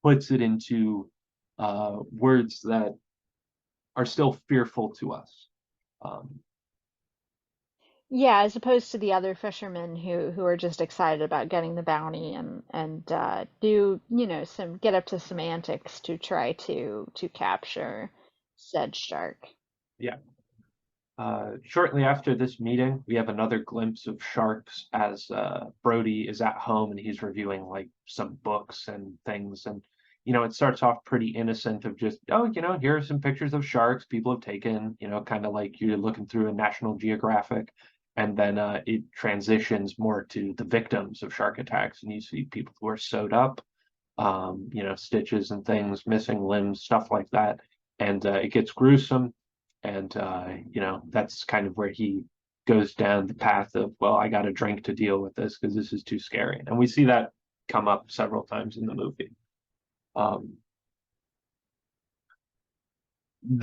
[SPEAKER 1] puts it into words that are still fearful to us.
[SPEAKER 2] Yeah, as opposed to the other fishermen who are just excited about getting the bounty and do, some get up to semantics to try to capture said shark.
[SPEAKER 1] Yeah. Shortly after this meeting, we have another glimpse of sharks as Brody is at home and he's reviewing like some books and things. And, it starts off pretty innocent of just, oh, here are some pictures of sharks people have taken, kind of like you're looking through a National Geographic. And then it transitions more to the victims of shark attacks. And you see people who are sewed up, stitches and things, missing limbs, stuff like that. And it gets gruesome. And, that's kind of where he goes down the path of, well, I got to drink to deal with this because this is too scary. And we see that come up several times in the movie. The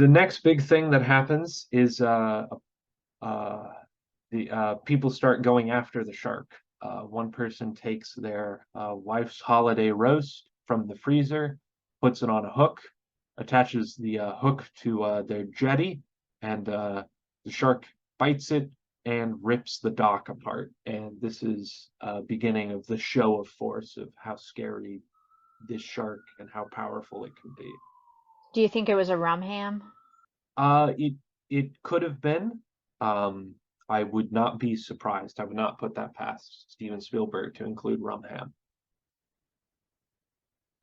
[SPEAKER 1] next big thing that happens is the people start going after the shark. One person takes their wife's holiday roast from the freezer, puts it on a hook, attaches the hook to their jetty, and the shark bites it and rips the dock apart. And this is beginning of the show of force of how scary this shark and how powerful it can be.
[SPEAKER 2] Do you think it was a rum ham?
[SPEAKER 1] It could have been. I would not be surprised. I would not put that past Steven Spielberg to include rum ham.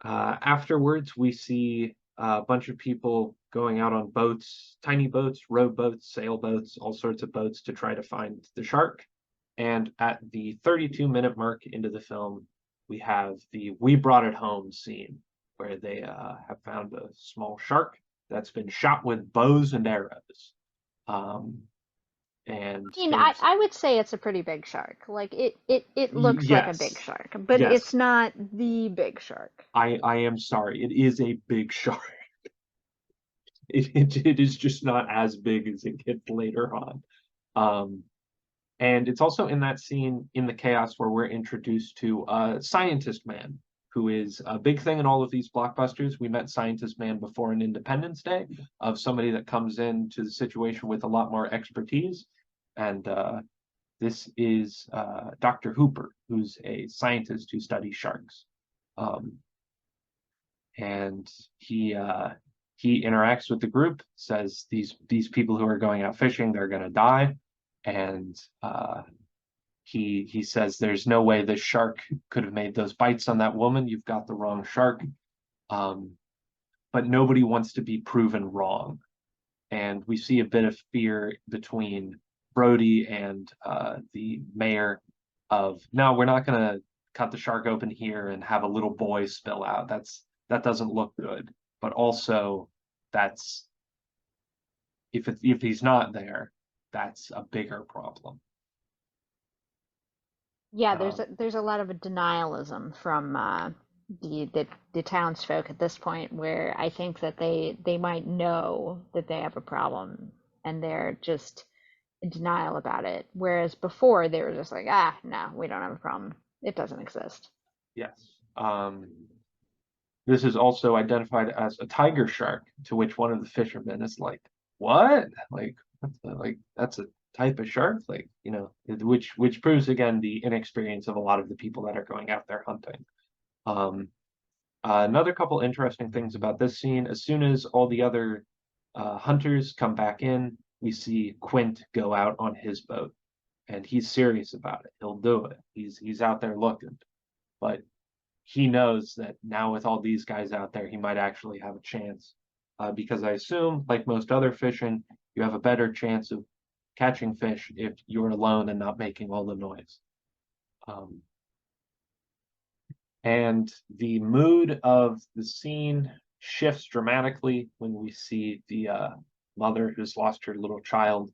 [SPEAKER 1] Afterwards, we see a bunch of people going out on boats, tiny boats, rowboats, sailboats, all sorts of boats to try to find the shark. And at the 32-minute mark into the film, we have the "We Brought It Home" scene where they have found a small shark that's been shot with bows and arrows. And
[SPEAKER 2] I mean, I would say it's a pretty big shark. Like it looks like a big
[SPEAKER 1] yes,
[SPEAKER 2] shark, but
[SPEAKER 1] yes,
[SPEAKER 2] it's not the big shark.
[SPEAKER 1] I am sorry. It is a big shark. It is just not as big as it gets later on. And it's also in that scene in the chaos where we're introduced to Scientist Man, who is a big thing in all of these blockbusters. We met Scientist Man before in Independence Day, of somebody that comes into the situation with a lot more expertise. And this is Dr. Hooper, who's a scientist who studies sharks. And he interacts with the group, says these people who are going out fishing, they're going to die. And he says there's no way this shark could have made those bites on that woman. You've got the wrong shark. But nobody wants to be proven wrong. And we see a bit of fear between Brody and the mayor of, no, we're not going to cut the shark open here and have a little boy spill out. That doesn't look good. But also, that's if he's not there, that's a bigger problem.
[SPEAKER 2] Yeah, there's a lot of denialism from the townsfolk at this point, where I think that they might know that they have a problem and they're just in denial about it. Whereas before they were just like, no, we don't have a problem. It doesn't exist.
[SPEAKER 1] Yes. This is also identified as a tiger shark, to which one of the fishermen is like, "What? Like that's a type of shark? Like, which proves again the inexperience of a lot of the people that are going out there hunting." Another couple interesting things about this scene: as soon as all the other hunters come back in, we see Quint go out on his boat, and he's serious about it. He'll do it. He's out there looking, but he knows that now with all these guys out there, he might actually have a chance. Because I assume, like most other fishing, you have a better chance of catching fish if you're alone and not making all the noise. And the mood of the scene shifts dramatically when we see the mother who's lost her little child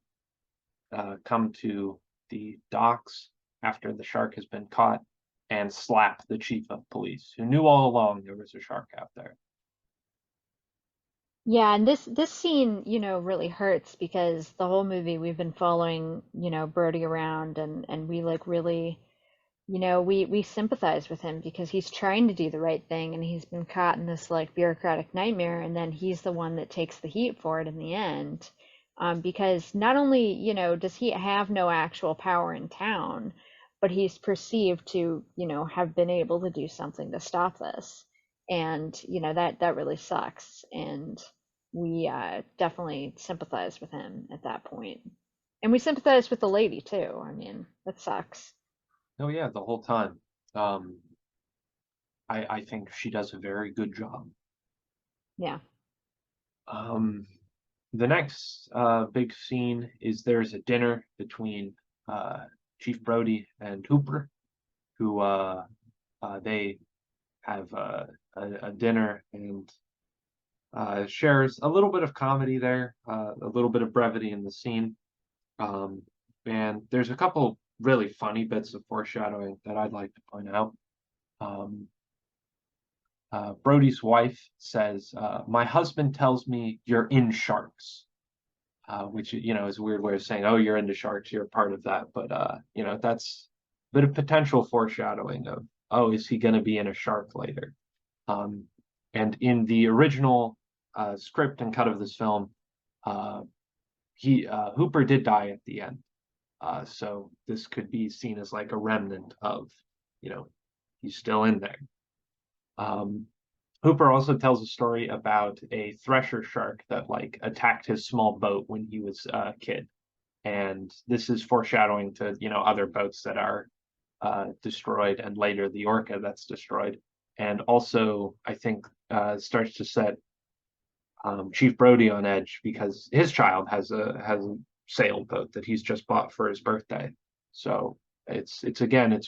[SPEAKER 1] come to the docks after the shark has been caught and slap the chief of police, who knew all along there was a shark out there.
[SPEAKER 2] Yeah, and this scene, really hurts because the whole movie we've been following, Brody around and we like really, we sympathize with him because he's trying to do the right thing and he's been caught in this like bureaucratic nightmare and then he's the one that takes the heat for it in the end. Because not only, does he have no actual power in town, but he's perceived to, have been able to do something to stop this. And, that really sucks. And we definitely sympathize with him at that point. And we sympathize with the lady too. I mean, that sucks.
[SPEAKER 1] Oh yeah, the whole time. Um, I think she does a very good job.
[SPEAKER 2] Yeah.
[SPEAKER 1] Um, the next big scene is there's a dinner between Chief Brody and Hooper, who they have a dinner and shares a little bit of comedy there, a little bit of brevity in the scene. Um, and there's a couple really funny bits of foreshadowing that I'd like to point out. Um, Brody's wife says, "My husband tells me you're in sharks," which is a weird way of saying, "Oh, you're into sharks, you're a part of that." But that's a bit of potential foreshadowing of, "Oh, is he going to be in a shark later?" Um, and in the original script and cut of this film, uh, he Hooper did die at the end, so this could be seen as like a remnant of, you know, he's still in there. Um, Hooper also tells a story about a thresher shark that like attacked his small boat when he was a kid, and this is foreshadowing to other boats that are destroyed, and later the orca that's destroyed, and also I think starts to set Chief Brody on edge because his child has a sailboat that he's just bought for his birthday. So it's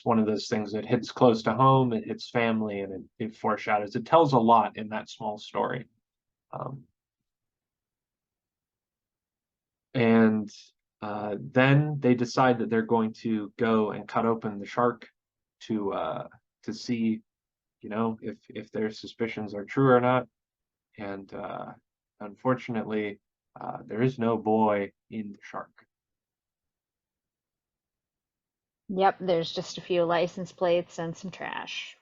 [SPEAKER 1] one of those things that hits close to home, it hits family, and it foreshadows. It tells a lot in that small story. Um, and then they decide that they're going to go and cut open the shark to see, if their suspicions are true or not. And unfortunately, there is no boy in the shark.
[SPEAKER 2] Yep, there's just a few license plates and some trash.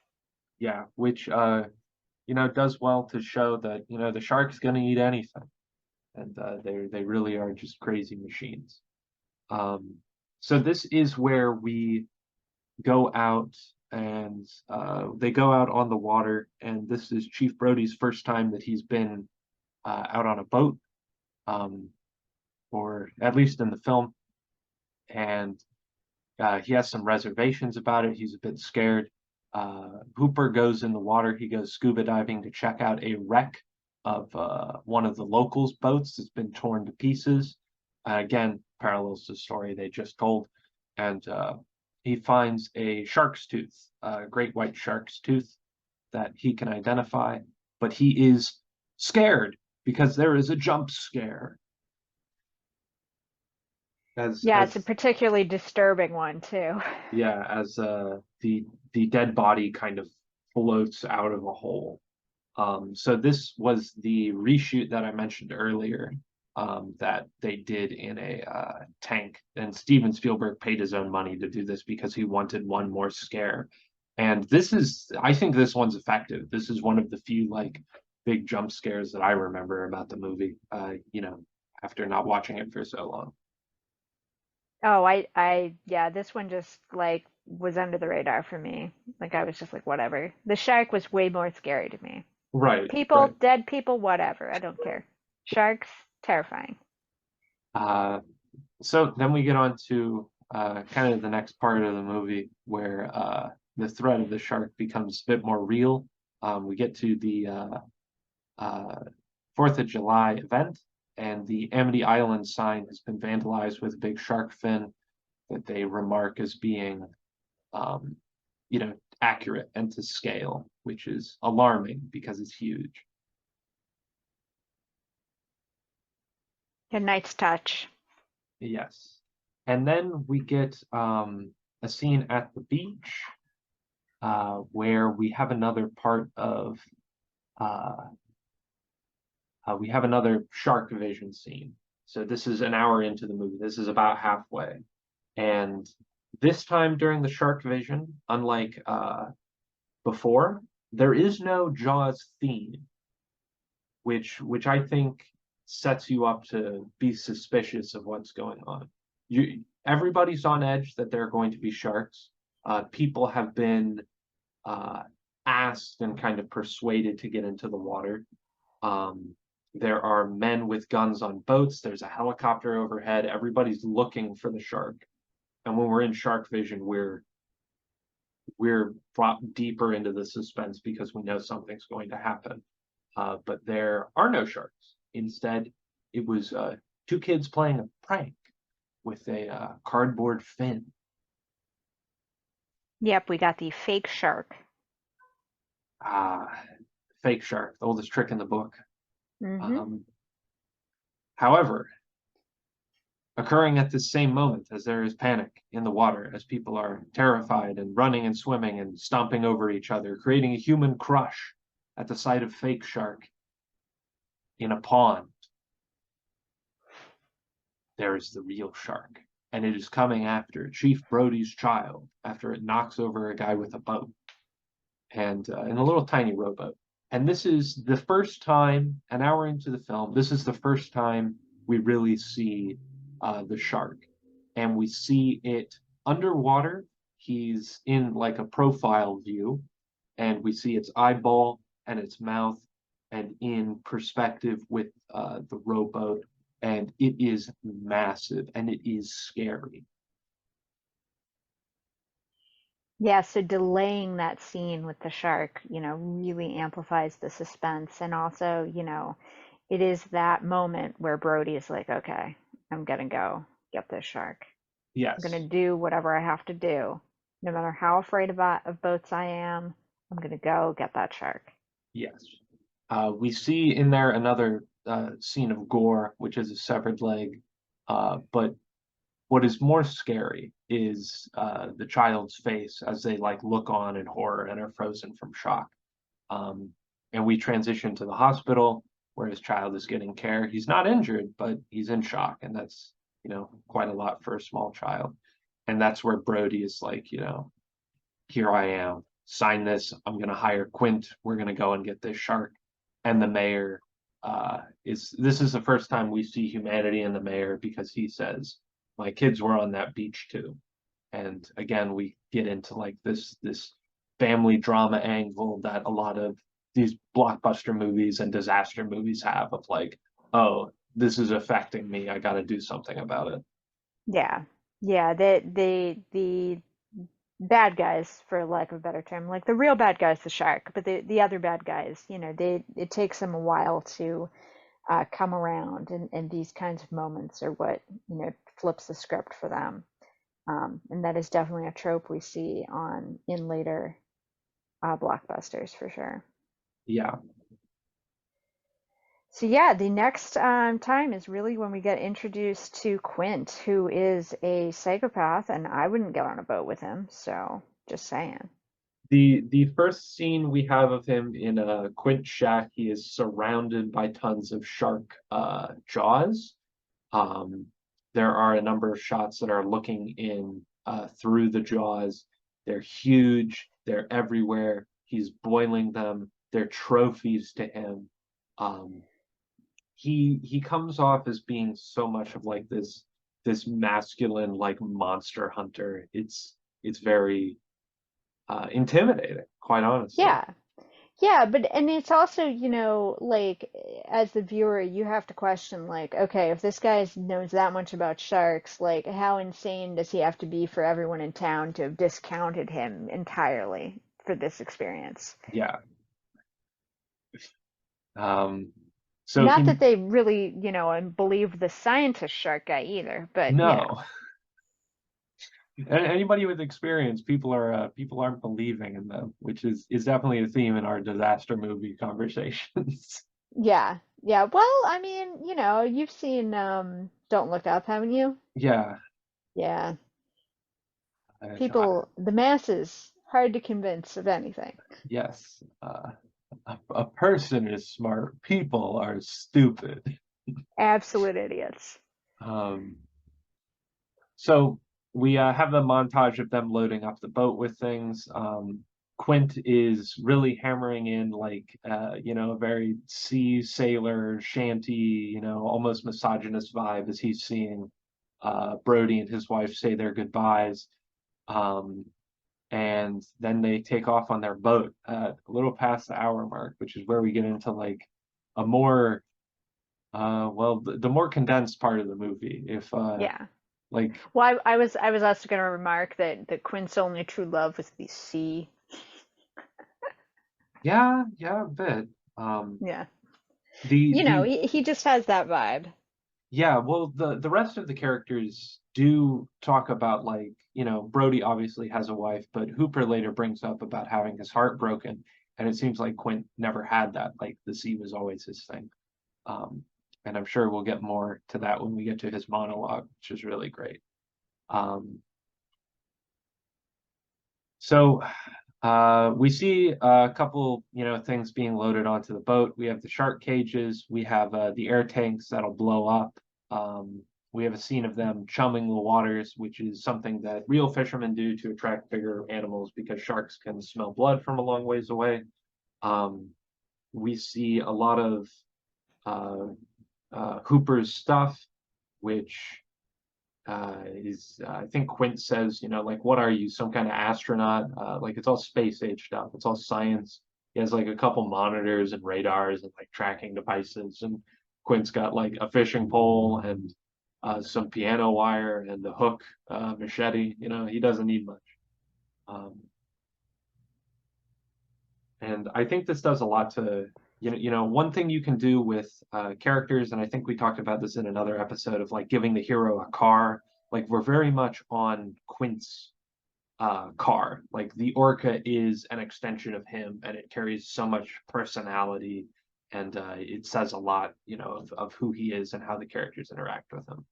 [SPEAKER 1] Yeah, which does well to show that the shark's going to eat anything, and they really are just crazy machines. Um, so this is where we go out, and they go out on the water, and this is Chief Brody's first time that he's been out on a boat, um, or at least in the film, and he has some reservations about it. He's a bit scared. Hooper goes in the water. He goes scuba diving to check out a wreck of one of the locals' boats that's been torn to pieces. Again, parallels to the story they just told. And he finds a shark's tooth, a great white shark's tooth that he can identify. But he is scared because there is a jump scare. As
[SPEAKER 2] Yeah, it's a
[SPEAKER 1] as
[SPEAKER 2] particularly disturbing one too.
[SPEAKER 1] Yeah, as the dead body kind of floats out of a hole. So this was the reshoot that I mentioned earlier, that they did in a tank, and Steven Spielberg paid his own money to do this because he wanted one more scare. And I think this one's effective. This is one of the few like big jump scares that I remember about the movie. After not watching it for so long.
[SPEAKER 2] Oh, yeah, this one just like was under the radar for me. Like I was just like, whatever. The shark was way more scary to me.
[SPEAKER 1] Right,
[SPEAKER 2] People,
[SPEAKER 1] right.
[SPEAKER 2] dead people, whatever. I don't care. Sharks, terrifying.
[SPEAKER 1] Uh, So then we get on to kind of the next part of the movie where the threat of the shark becomes a bit more real. We get to the uh, 4th of July event, and the Amity Island sign has been vandalized with a big shark fin that they remark as being um, accurate and to scale, which is alarming because it's huge.
[SPEAKER 2] A nice touch.
[SPEAKER 1] Yes. And then we get a scene at the beach where we have another part of uh, we have another shark vision scene. So this is an hour into the movie. This is about halfway. And this time during the shark vision, unlike before, there is no Jaws theme, which I think sets you up to be suspicious of what's going on. Everybody's on edge that there are going to be sharks. People have been uh, asked and kind of persuaded to get into the water. Um, there are men with guns on boats. There's a helicopter overhead. Everybody's looking for the shark. And when we're in shark vision, we're brought deeper into the suspense because we know something's going to happen. But there are no sharks. Instead, it was two kids playing a prank with a cardboard fin.
[SPEAKER 2] Yep, we got the fake shark.
[SPEAKER 1] Ah, fake shark, the oldest trick in the book.
[SPEAKER 2] Mm-hmm.
[SPEAKER 1] However, occurring at the same moment as there is panic in the water, as people are terrified and running and swimming and stomping over each other, creating a human crush at the sight of fake shark in a pond, there is the real shark. And it is coming after Chief Brody's child after it knocks over a guy with a boat and in a little tiny rowboat. And this is the first time, an hour into the film, this is the first time we really see the shark. And we see it underwater. He's in like a profile view, and we see its eyeball and its mouth, and in perspective with the rowboat. And it is massive and it is scary.
[SPEAKER 2] Yeah, so delaying that scene with the shark, really amplifies the suspense. And also, it is that moment where Brody is like, okay, I'm gonna go get this shark. I'm gonna
[SPEAKER 1] Yes,
[SPEAKER 2] do whatever I have to do. No matter how afraid of boats I am, I'm gonna go get that shark.
[SPEAKER 1] yes. We see in there another scene of gore, which is a severed leg. But what is more scary is the child's face as they like look on in horror and are frozen from shock. Um, and we transition to the hospital where his child is getting care. He's not injured, but he's in shock, and that's quite a lot for a small child. And that's where Brody is like, here I am. Sign this. I'm gonna hire Quint. We're gonna go and get this shark. And the mayor is this is the first time we see humanity in the mayor because he says, my kids were on that beach too. And again, we get into like this family drama angle that a lot of these blockbuster movies and disaster movies have of like, oh, this is affecting me. I got to do something about it.
[SPEAKER 2] Yeah. Yeah, the bad guys, for lack of a better term, like the real bad guy's the shark, but the other bad guys, it takes them a while to come around, and these kinds of moments are what, flips the script for them. And that is definitely a trope we see in later blockbusters for sure.
[SPEAKER 1] Yeah.
[SPEAKER 2] So yeah, the next time is really when we get introduced to Quint, who is a psychopath, and I wouldn't get on a boat with him. So just saying.
[SPEAKER 1] The first scene we have of him in a Quint shack, he is surrounded by tons of shark jaws. Um, there are a number of shots that are looking in through the jaws. They're huge. They're everywhere. He's boiling them. They're trophies to him. Um, he comes off as being so much of like this masculine like monster hunter. It's very intimidating, quite honestly.
[SPEAKER 2] Yeah. Yeah, but and it's also, like as the viewer, you have to question like, okay, if this guy knows that much about sharks, like how insane does he have to be for everyone in town to have discounted him entirely for this experience?
[SPEAKER 1] Yeah. Um, so
[SPEAKER 2] Not that
[SPEAKER 1] he
[SPEAKER 2] they really, and believe the scientist shark guy either, but
[SPEAKER 1] no. And anybody with experience, people aren't believing in them, which is definitely a theme in our disaster movie conversations.
[SPEAKER 2] Yeah. Yeah. Well, I mean, you've seen Don't Look Up, haven't you?
[SPEAKER 1] Yeah,
[SPEAKER 2] Yeah.
[SPEAKER 1] I,
[SPEAKER 2] People, the masses, hard to convince of anything.
[SPEAKER 1] yes, a person is smart. People are stupid.
[SPEAKER 2] Absolute idiots.
[SPEAKER 1] Um, so we have the montage of them loading up the boat with things. Quint is really hammering in like a very sea sailor shanty, almost misogynist vibe as he's seeing Brody and his wife say their goodbyes. Um, and then they take off on their boat a little past the hour mark, which is where we get into like a more well, the more condensed part of the movie. If
[SPEAKER 2] Yeah.
[SPEAKER 1] like
[SPEAKER 2] Well, I was also going to remark that Quint's only true love was the sea.
[SPEAKER 1] Yeah, yeah, a bit. Um,
[SPEAKER 2] Yeah.
[SPEAKER 1] the
[SPEAKER 2] He just has that vibe.
[SPEAKER 1] yeah, well, the rest of the characters do talk about like, Brody obviously has a wife, but Hooper later brings up about having his heart broken, and it seems like Quint never had that. Like the sea was always his thing. Um, and I'm sure we'll get more to that when we get to his monologue, which is really great. Um, so we see a couple, things being loaded onto the boat. We have the shark cages. We have the air tanks that'll blow up. We have a scene of them chumming the waters, which is something that real fishermen do to attract bigger animals because sharks can smell blood from a long ways away. Um, we see a lot of uh, Hooper's stuff, which is I think Quint says, like, what are you, some kind of astronaut? Like it's all space age stuff. It's all science. He has like a couple monitors and radars and like tracking devices. And Quint's got like a fishing pole and some piano wire and a hook, machete. He doesn't need much. Um, and I think this does a lot to, one thing you can do with characters, and I think we talked about this in another episode of like giving the hero a car. Like we're very much on Quint's car. Like the Orca is an extension of him, and it carries so much personality, and it says a lot, of who he is and how the characters interact with him.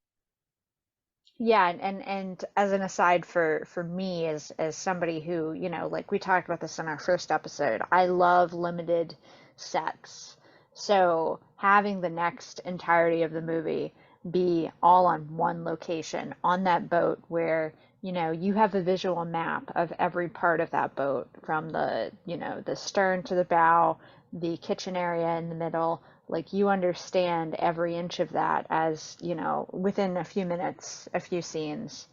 [SPEAKER 2] Yeah, and as an aside for me as somebody who, like we talked about this in our first episode, I love limited sets. So having the next entirety of the movie be all on one location on that boat where, you have a visual map of every part of that boat from the stern to the bow, the kitchen area in the middle, like you understand every inch of that as within a few minutes, a few scenes,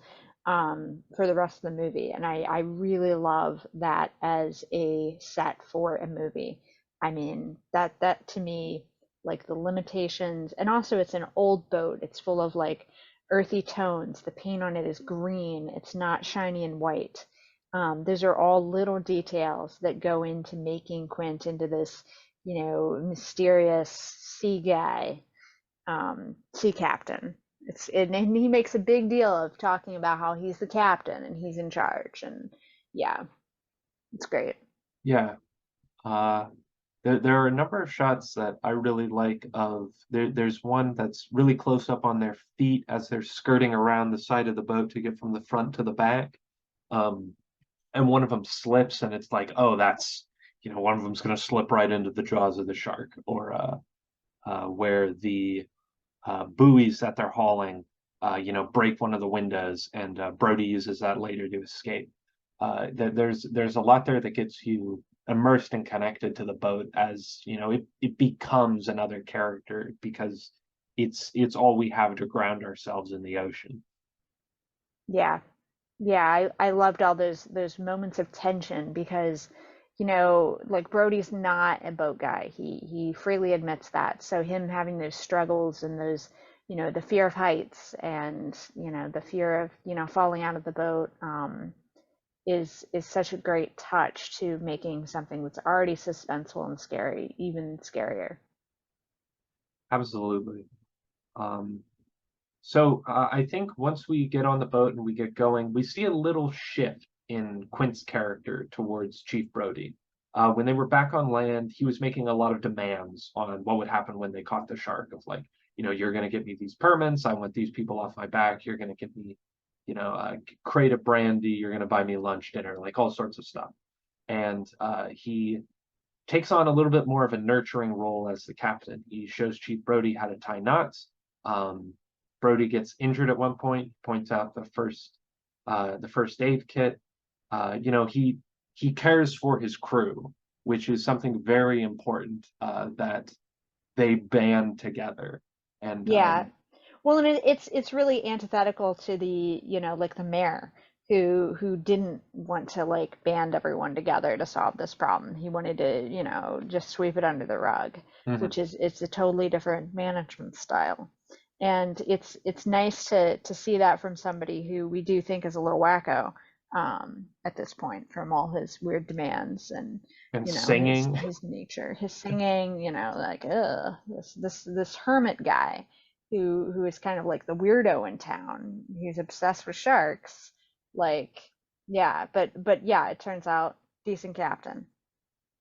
[SPEAKER 2] for the rest of the movie. And I really love that as a set for a movie. I mean, that to me, like the limitations, and also it's an old boat, it's full of like earthy tones, the paint on it is green, it's not shiny and white. Those are all little details that go into making Quint into this, mysterious sea guy, sea captain. And he makes a big deal of talking about how he's the captain and he's in charge. And yeah, it's great.
[SPEAKER 1] Yeah. Uh, there are a number of shots that I really like of there's one that's really close up on their feet as they're skirting around the side of the boat to get from the front to the back. Um, and one of them slips and it's like, oh, that's, one of them's going to slip right into the jaws of the shark, or where the buoys that they're hauling, break one of the windows, and Brody uses that later to escape. There's a lot there that gets you immersed and connected to the boat as it becomes another character because it's all we have to ground ourselves in the ocean.
[SPEAKER 2] Yeah. Yeah, I loved all those moments of tension because, like Brody's not a boat guy. He freely admits that. So him having those struggles and those, the fear of heights and, the fear of, falling out of the boat, is such a great touch to making something that's already suspenseful and scary even scarier.
[SPEAKER 1] Absolutely. Um, So I think once we get on the boat and we get going, we see a little shift in Quint's character towards Chief Brody. When they were back on land, he was making a lot of demands on what would happen when they caught the shark. Of like, you're going to get me these permits. I want these people off my back. You're going to give me, a crate of brandy. You're going to buy me lunch, dinner, like all sorts of stuff. And he takes on a little bit more of a nurturing role as the captain. He shows Chief Brody how to tie knots. Um, Brody gets injured at one point, points out the first aid kit. He cares for his crew, which is something very important that they band together. And
[SPEAKER 2] Yeah. Well, and it's really antithetical to the, like the mayor who didn't want to like band everyone together to solve this problem. He wanted to, just sweep it under the rug,
[SPEAKER 1] mhm,
[SPEAKER 2] which is it's a totally different management style. And it's nice to see that from somebody who we do think is a little wacko at this point from all his weird demands and
[SPEAKER 1] and
[SPEAKER 2] his
[SPEAKER 1] singing.
[SPEAKER 2] his nature, his singing, like this hermit guy who is kind of like the weirdo in town. He's obsessed with sharks. Like, yeah, but yeah, it turns out decent captain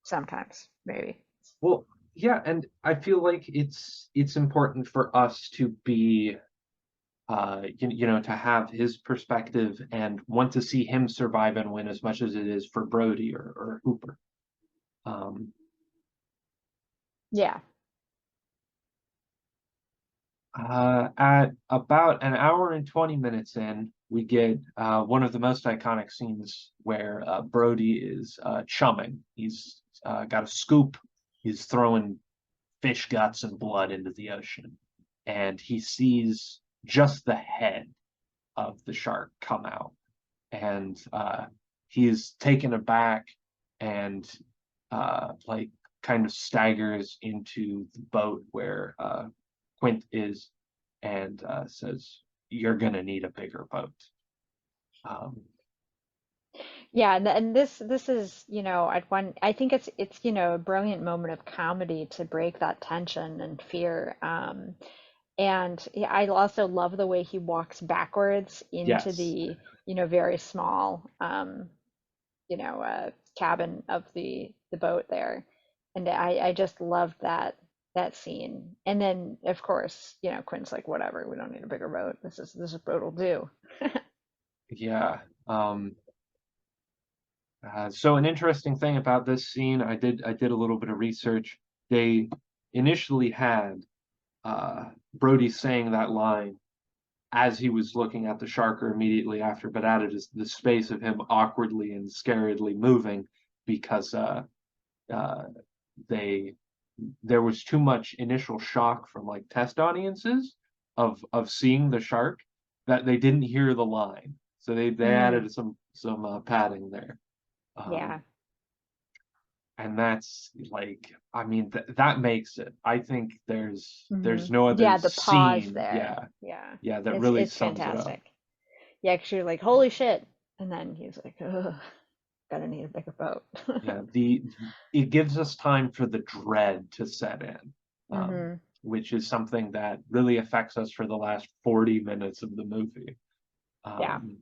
[SPEAKER 2] sometimes, maybe.
[SPEAKER 1] Well, yeah, and I feel like it's important for us to be to have his perspective and want to see him survive and win as much as it is for Brody or Hooper. Um,
[SPEAKER 2] Yeah.
[SPEAKER 1] at about an hour and 20 minutes in, we get one of the most iconic scenes where Brody is chumming. He's got a scoop. He's throwing fish guts and blood into the ocean, and he sees just the head of the shark come out, and he's taken aback and like kind of staggers into the boat where Quint is and says, "You're gonna need a bigger boat." Um,
[SPEAKER 2] Yeah, and this is, at one I think it's, a brilliant moment of comedy to break that tension and fear. And yeah, I also love the way he walks backwards into
[SPEAKER 1] yes,
[SPEAKER 2] the, very small cabin of the boat there. And I just loved that scene. And then of course, Quinn's like, whatever, we don't need a bigger boat. This boat will do.
[SPEAKER 1] yeah. So an interesting thing about this scene, I did a little bit of research. They initially had Brody saying that line as he was looking at the shark or immediately after, but added is the space of him awkwardly and scaredly moving because uh, they there was too much initial shock from like test audiences of seeing the shark that they didn't hear the line, so they
[SPEAKER 2] Mm,
[SPEAKER 1] added some padding there. Um,
[SPEAKER 2] yeah.
[SPEAKER 1] and that's like, I mean, that makes it. I think there's no other
[SPEAKER 2] Yeah, the pause
[SPEAKER 1] scene,
[SPEAKER 2] there.
[SPEAKER 1] yeah,
[SPEAKER 2] Yeah.
[SPEAKER 1] yeah, that
[SPEAKER 2] It's
[SPEAKER 1] really
[SPEAKER 2] it's
[SPEAKER 1] sums it up.
[SPEAKER 2] fantastic. Yeah, 'cause you're like, holy shit. And then he's like, ugh, gotta need a bigger boat.
[SPEAKER 1] Yeah, the it gives us time for the dread to set in,
[SPEAKER 2] hmm
[SPEAKER 1] which is something that really affects us for the last 40 minutes of the movie.
[SPEAKER 2] Yeah.
[SPEAKER 1] Um,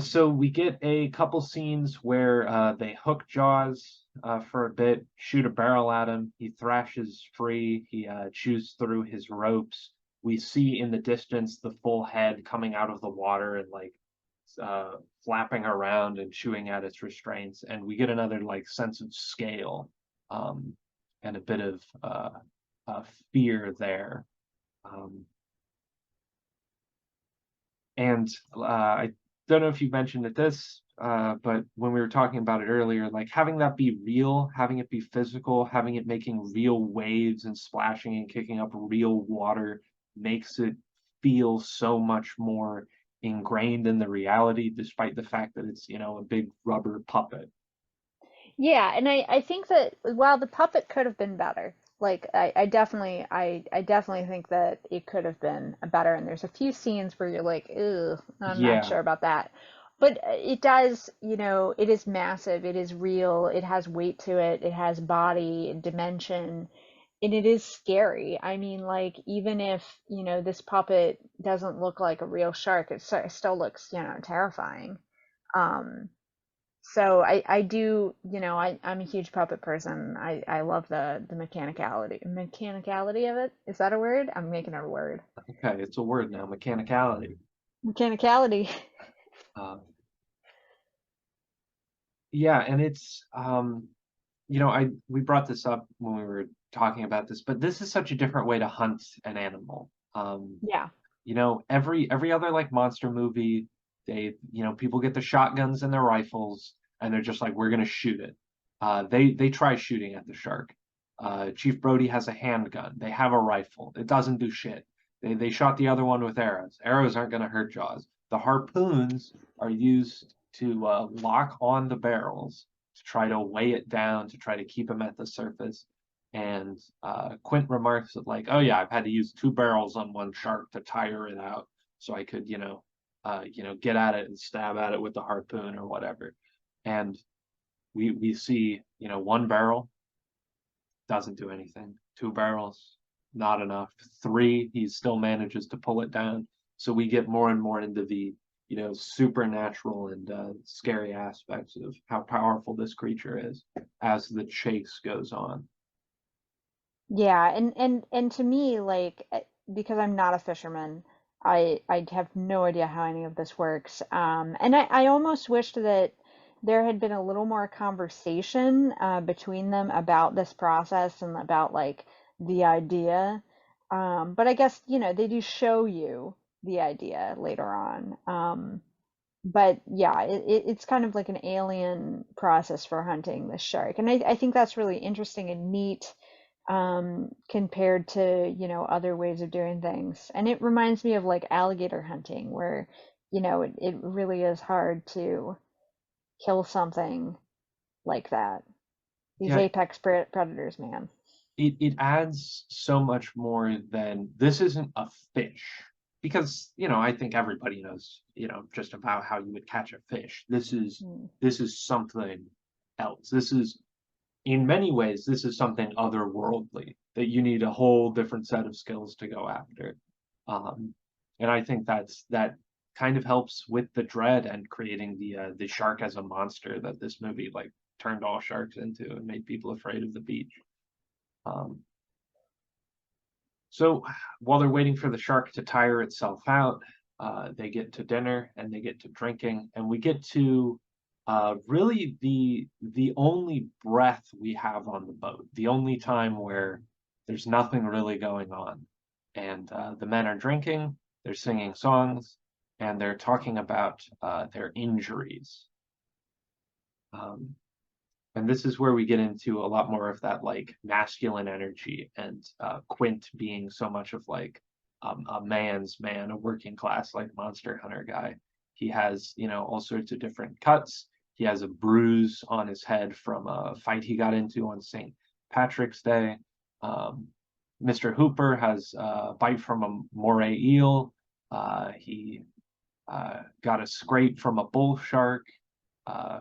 [SPEAKER 1] so we get a couple scenes where they hook Jaws for a bit, shoot a barrel at him. He thrashes free. He chews through his ropes. We see in the distance the full head coming out of the water and like uh, flapping around and chewing at its restraints, and we get another like sense of scale um, and a bit of fear there. Um, and I don't know if you mentioned it this, but when we were talking about it earlier, like having that be real, having it be physical, having it making real waves and splashing and kicking up real water makes it feel so much more ingrained in the reality, despite the fact that it's, a big rubber puppet.
[SPEAKER 2] Yeah, and I think that while the puppet could have been better, like I definitely think that it could have been better. And there's a few scenes where you're like, ugh, I'm not
[SPEAKER 1] Yeah,
[SPEAKER 2] sure about that. But it does, it is massive, it is real, it has weight to it, it has body and dimension. and it is scary. I mean, like, even if, this puppet doesn't look like a real shark, it still looks, terrifying. Um, so I do, I'm a huge puppet person. I love the mechanicality of it. Is that a word? I'm making it a word.
[SPEAKER 1] Okay, it's a word now, mechanicality.
[SPEAKER 2] Mechanicality.
[SPEAKER 1] Uh, yeah, and it's we brought this up when we were talking about this, but this is such a different way to hunt an animal.
[SPEAKER 2] Yeah.
[SPEAKER 1] Every other like monster movie, people get the shotguns and their rifles, and they're just like, we're gonna shoot it. They try shooting at the shark. Chief Brody has a handgun. They have a rifle. It doesn't do shit. They shot the other one with arrows. Arrows aren't gonna hurt Jaws. The harpoons are used to lock on the barrels to try to weigh it down, to try to keep them at the surface. And Quint remarks that like, oh yeah, I've had to use two barrels on one shark to tire it out so I could, get at it and stab at it with the harpoon or whatever. And we see, one barrel doesn't do anything. Two barrels, not enough. Three, he still manages to pull it down. So we get more and more into the, supernatural and scary aspects of how powerful this creature is as the chase goes on.
[SPEAKER 2] Yeah, and to me, like, because I'm not a fisherman, I have no idea how any of this works. And I almost wished that there had been a little more conversation between them about this process and about like the idea. But I guess, they do show you the idea later on. But yeah, it's kind of like an alien process for hunting the shark. And I think that's really interesting and neat compared to, other ways of doing things. And it reminds me of like alligator hunting, where, it really is hard to kill something like that. These
[SPEAKER 1] Yeah,
[SPEAKER 2] apex predators, man.
[SPEAKER 1] it adds so much more than this isn't a fish. Because, I think everybody knows, just about how you would catch a fish.
[SPEAKER 2] Mm.
[SPEAKER 1] This is something else. This is in many ways, this is something otherworldly that you need a whole different set of skills to go after. Um, and I think that kind of helps with the dread and creating the shark as a monster that this movie like turned all sharks into and made people afraid of the beach. Um, so while they're waiting for the shark to tire itself out, they get to dinner and they get to drinking, and we get to really the only breath we have on the boat, the only time where there's nothing really going on, and the men are drinking, they're singing songs, and they're talking about their injuries. Um, and this is where we get into a lot more of that like masculine energy and Quint being so much of like a man's man, a working class like monster hunter guy. He has, all sorts of different cuts. He has a bruise on his head from a fight he got into on St. Patrick's Day. um, Mr. Hooper has a bite from a moray eel. He got a scrape from a bull shark. uh,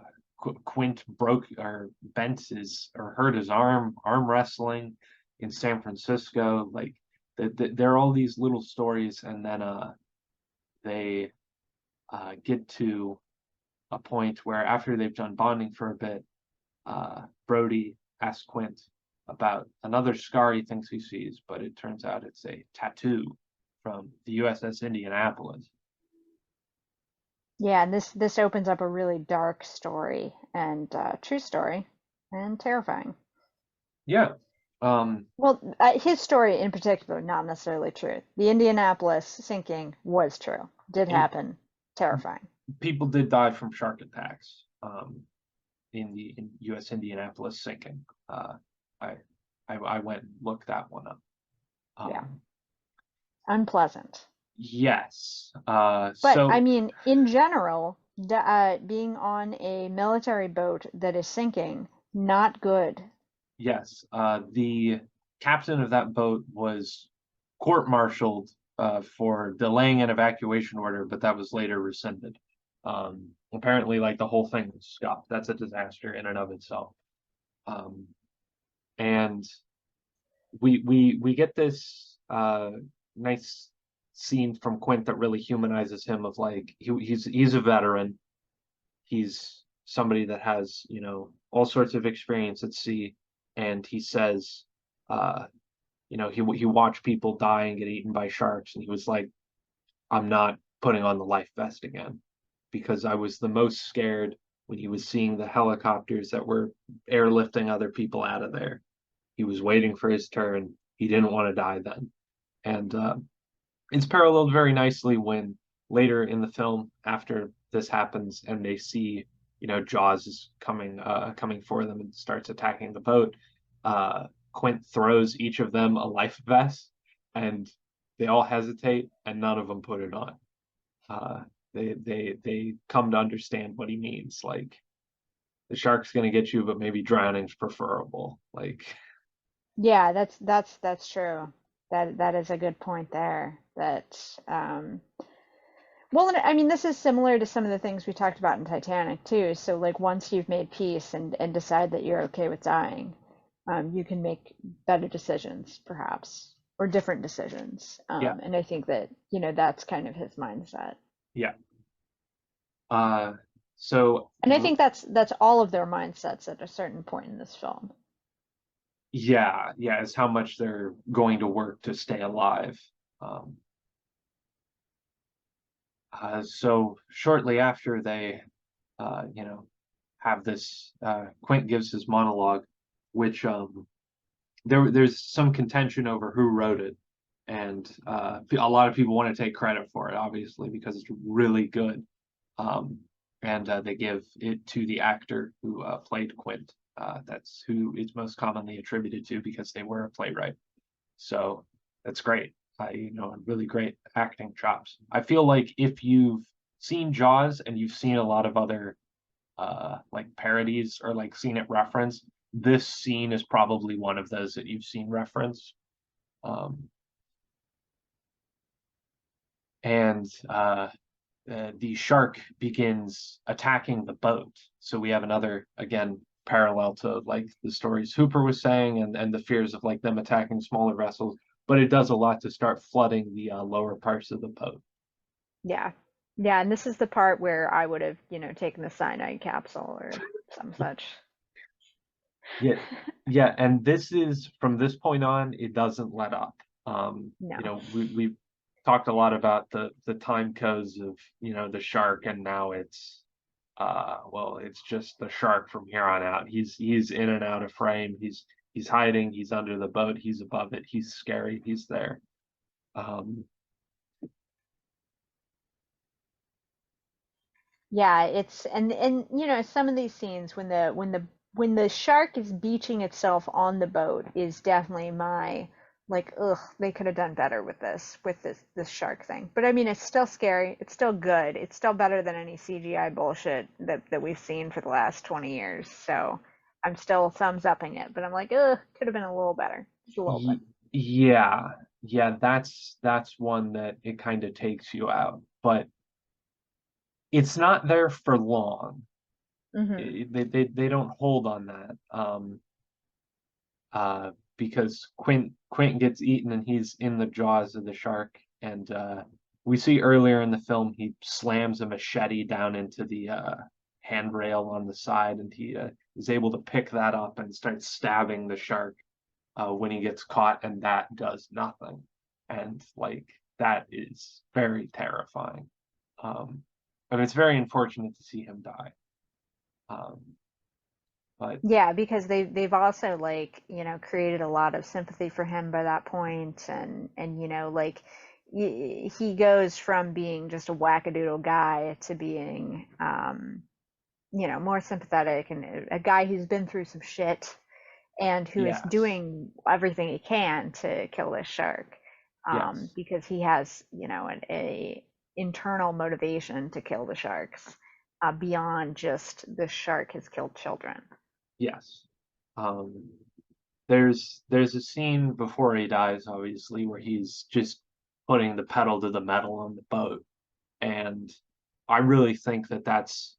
[SPEAKER 1] Quint broke or bent his or hurt his arm wrestling in San Francisco. Like there are all these little stories, and then they get to a point where after they've done bonding for a bit, Brody asks Quint about another scar he thinks he sees, but it turns out it's a tattoo from the USS Indianapolis.
[SPEAKER 2] Yeah, and this opens up a really dark story and true story and terrifying.
[SPEAKER 1] Yeah. Um,
[SPEAKER 2] Well, his story in particular, not necessarily true. The Indianapolis sinking was true, did
[SPEAKER 1] it,
[SPEAKER 2] happen, terrifying.
[SPEAKER 1] People did die from shark attacks in the U.S. Indianapolis sinking. I, I went and looked that one up.
[SPEAKER 2] Yeah,
[SPEAKER 1] Um,
[SPEAKER 2] unpleasant.
[SPEAKER 1] yes.
[SPEAKER 2] But I
[SPEAKER 1] So
[SPEAKER 2] mean, in general, being on a military boat that is sinking, not good.
[SPEAKER 1] yes, the captain of that boat was court-martialed for delaying an evacuation order, but that was later rescinded. Apparently, like the whole thing was scuffed. That's a disaster in and of itself. Um, and we get this nice scene from Quint that really humanizes him, of like he's a veteran. He's somebody that has, you know, all sorts of experience at sea, and he says, uh, you know, he watched people die and get eaten by sharks, and he was like, I'm not putting on the life vest again, because I was the most scared when he was seeing the helicopters that were airlifting other people out of there. He was waiting for his turn. He didn't want to die then. And it's paralleled very nicely when later in the film, after this happens and they see, you know, Jaws is coming for them and starts attacking the boat. Quint throws each of them a life vest, and they all hesitate, and none of them put it on. Uh, they come to understand what he means. Like, the shark's gonna get you, but maybe drowning's preferable. Like,
[SPEAKER 2] Yeah, that's true. That is a good point there. That well, and I mean, this is similar to some of the things we talked about in Titanic too. So like once you've made peace and decide that you're okay with dying, you can make better decisions, perhaps, or different decisions.
[SPEAKER 1] yeah,
[SPEAKER 2] And I think that, you know, that's kind of his mindset.
[SPEAKER 1] yeah. Uh, so
[SPEAKER 2] And I think that's all of their mindsets at a certain point in this film.
[SPEAKER 1] yeah, yeah, is how much they're going to work to stay alive. Um, so shortly after they, you know, have this, Quint gives his monologue, which there's some contention over who wrote it, and a lot of people want to take credit for it, obviously, because it's really good. Um, and they give it to the actor who played Quint. That's who it's most commonly attributed to, because they were a playwright. So that's great. You know, really great acting chops. I feel like if you've seen Jaws and you've seen a lot of other like parodies, or like seen it referenced, this scene is probably one of those that you've seen referenced. Um, and the shark begins attacking the boat. So we have another, again, parallel to like the stories Hooper was saying, and the fears of like them attacking smaller vessels. But it does a lot to start flooding the lower parts of the boat.
[SPEAKER 2] Yeah. Yeah, and this is the part where I would have, you know, taken the cyanide capsule or some such.
[SPEAKER 1] Yeah, yeah, and this is from this point on, it doesn't let up. You
[SPEAKER 2] No.
[SPEAKER 1] know, we've talked a lot about the time codes of, you know, the shark, and now it's well, it's just the shark from here on out. He's in and out of frame. He's hiding, he's under the boat, he's above it, he's scary, he's there. Um,
[SPEAKER 2] Yeah, it's and you know, some of these scenes when the shark is beaching itself on the boat is definitely my like, ugh, they could have done better with this shark thing. But I mean, it's still scary. It's still good. It's still better than any CGI bullshit that we've seen for the last 20 years. So I'm still thumbs upping it, but I'm like, ugh, could have been a little better. Just a little bit.
[SPEAKER 1] yeah, yeah, that's one that it kind of takes you out, but it's not there for long.
[SPEAKER 2] Hmm.
[SPEAKER 1] They don't hold on that. Because Quint gets eaten and he's in the jaws of the shark, and we see earlier in the film he slams a machete down into the handrail on the side, and he is able to pick that up and start stabbing the shark when he gets caught, and that does nothing, and like that is very terrifying. Um, and it's very unfortunate to see him die. Um, but
[SPEAKER 2] Yeah, because they've also like, you know, created a lot of sympathy for him by that point, and you know, like he goes from being just a wackadoodle guy to being you know, more sympathetic and a guy who's been through some shit and who is
[SPEAKER 1] yes,
[SPEAKER 2] doing everything he can to kill this shark.
[SPEAKER 1] yes.
[SPEAKER 2] Because he has, you know, a internal motivation to kill the sharks, beyond just the shark has killed children.
[SPEAKER 1] Yes. Um, there's a scene before he dies, obviously, where he's just putting the pedal to the metal on the boat, and I really think that that's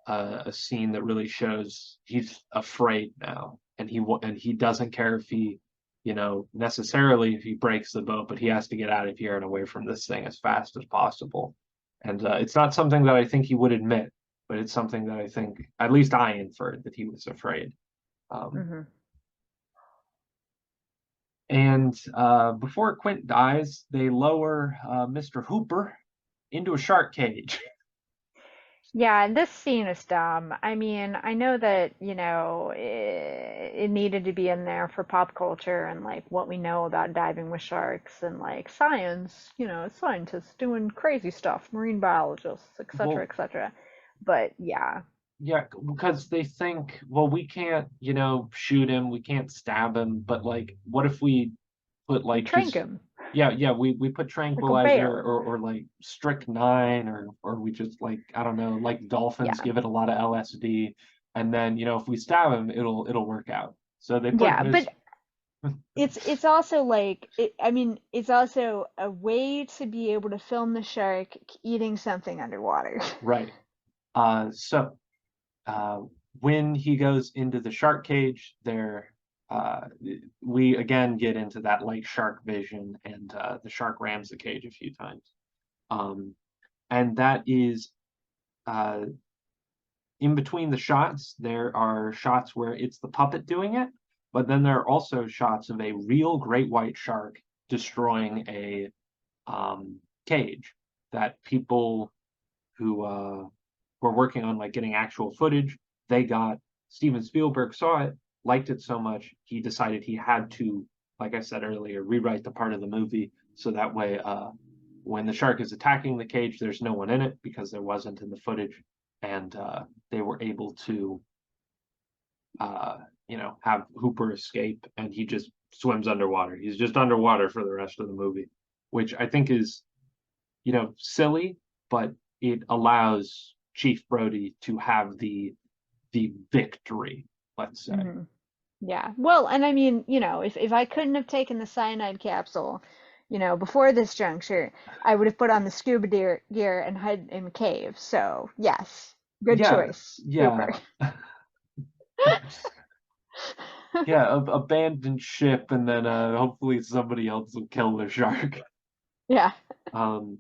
[SPEAKER 1] a scene that really shows he's afraid now, and he doesn't care if he necessarily if he breaks the boat, but he has to get out of here and away from this thing as fast as possible. And it's not something that I think he would admit, but it's something that I think, at least I inferred, that he was afraid.
[SPEAKER 2] Hmm.
[SPEAKER 1] And before Quint dies, they lower Mr. Hooper into a shark cage.
[SPEAKER 2] Yeah, and this scene is dumb. I mean, I know that, it needed to be in there for pop culture and like what we know about diving with sharks and like science, scientists doing crazy stuff, marine biologists, etc.,
[SPEAKER 1] Well,
[SPEAKER 2] etc. But yeah,
[SPEAKER 1] yeah, because they think, well, we can't, shoot him, we can't stab him, but like, what if we put
[SPEAKER 2] we
[SPEAKER 1] like
[SPEAKER 2] trank
[SPEAKER 1] just
[SPEAKER 2] him
[SPEAKER 1] yeah, we put
[SPEAKER 2] like a
[SPEAKER 1] tranquilizer
[SPEAKER 2] bear.
[SPEAKER 1] or like strychnine or we just like I don't know, like dolphins
[SPEAKER 2] Yeah.
[SPEAKER 1] give it a lot of LSD, and then if we stab him, it'll work out. So they put
[SPEAKER 2] Yeah,
[SPEAKER 1] Miss
[SPEAKER 2] but it's also like I mean, it's also a way to be able to film the shark eating something underwater.
[SPEAKER 1] right. So uh, when he goes into the shark cage, there uh, we again get into that like shark vision, and the shark rams the cage a few times. Um, and that is uh, in between the shots, there are shots where it's the puppet doing it, but then there are also shots of a real great white shark destroying a cage that people who were working on like getting actual footage, they got. Steven Spielberg saw it, liked it so much, he decided he had to, like I said earlier, rewrite the part of the movie so that way when the shark is attacking the cage, there's no one in it because there wasn't in the footage, and they were able to, uh, have Hooper escape, and he just swims underwater. He's just underwater for the rest of the movie, which I think is, silly, but it allows Chief Brody to have the victory, let's say.
[SPEAKER 2] Hmm. Yeah. Well, and I mean, if I couldn't have taken the cyanide capsule, before this juncture, I would have put on the scuba gear and hid in a cave. So, yes, good
[SPEAKER 1] Yeah,
[SPEAKER 2] choice,
[SPEAKER 1] yeah,
[SPEAKER 2] Spielberg.
[SPEAKER 1] yeah. Abandoned ship, and then hopefully somebody else will kill the shark.
[SPEAKER 2] Yeah.
[SPEAKER 1] Um,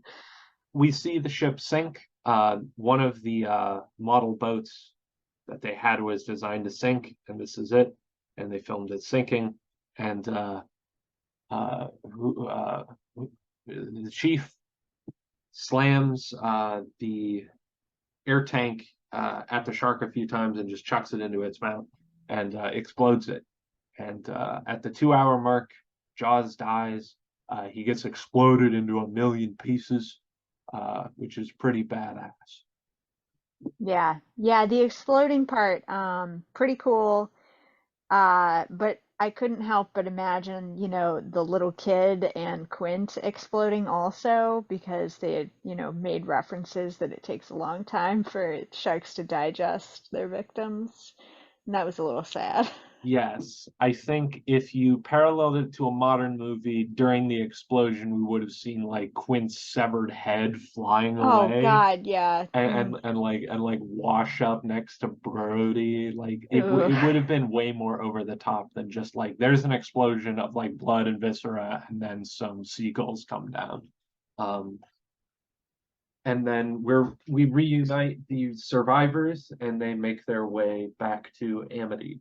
[SPEAKER 1] we see the ship sink. One of the model boats that they had was designed to sink, and this is it. And they filmed it sinking. And uh, the chief slams the air tank at the shark a few times and just chucks it into its mouth and explodes it. And at the 2 hour mark, Jaws dies. He gets exploded into a million pieces, which is pretty badass.
[SPEAKER 2] Yeah. Yeah, the exploding part, pretty cool. But I couldn't help but imagine, the little kid and Quint exploding also because they had, made references that it takes a long time for sharks to digest their victims. And that was a little sad.
[SPEAKER 1] Yes, I think if you paralleled it to a modern movie during the explosion, we would have seen like Quint's severed head flying
[SPEAKER 2] Oh
[SPEAKER 1] away
[SPEAKER 2] God, yeah.
[SPEAKER 1] and
[SPEAKER 2] Mm.
[SPEAKER 1] and like wash up next to Brody. Like it
[SPEAKER 2] Ugh.
[SPEAKER 1] would have been way more over the top than just like there's an explosion of like blood and viscera and then some seagulls come down. Um, and then we reunite the survivors and they make their way back to Amity,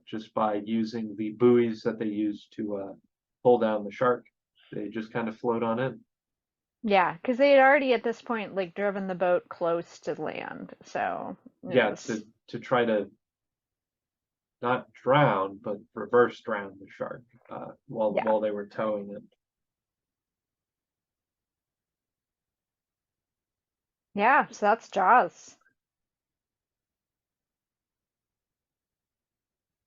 [SPEAKER 1] just by using the buoys that they use to pull down the shark. They just kind of float on in.
[SPEAKER 2] Yeah, because they had already at this point like driven the boat close to land, so it
[SPEAKER 1] Yeah,
[SPEAKER 2] was
[SPEAKER 1] to try to not drown but reverse drown the shark while
[SPEAKER 2] yeah.
[SPEAKER 1] they were towing it.
[SPEAKER 2] Yeah, so that's Jaws.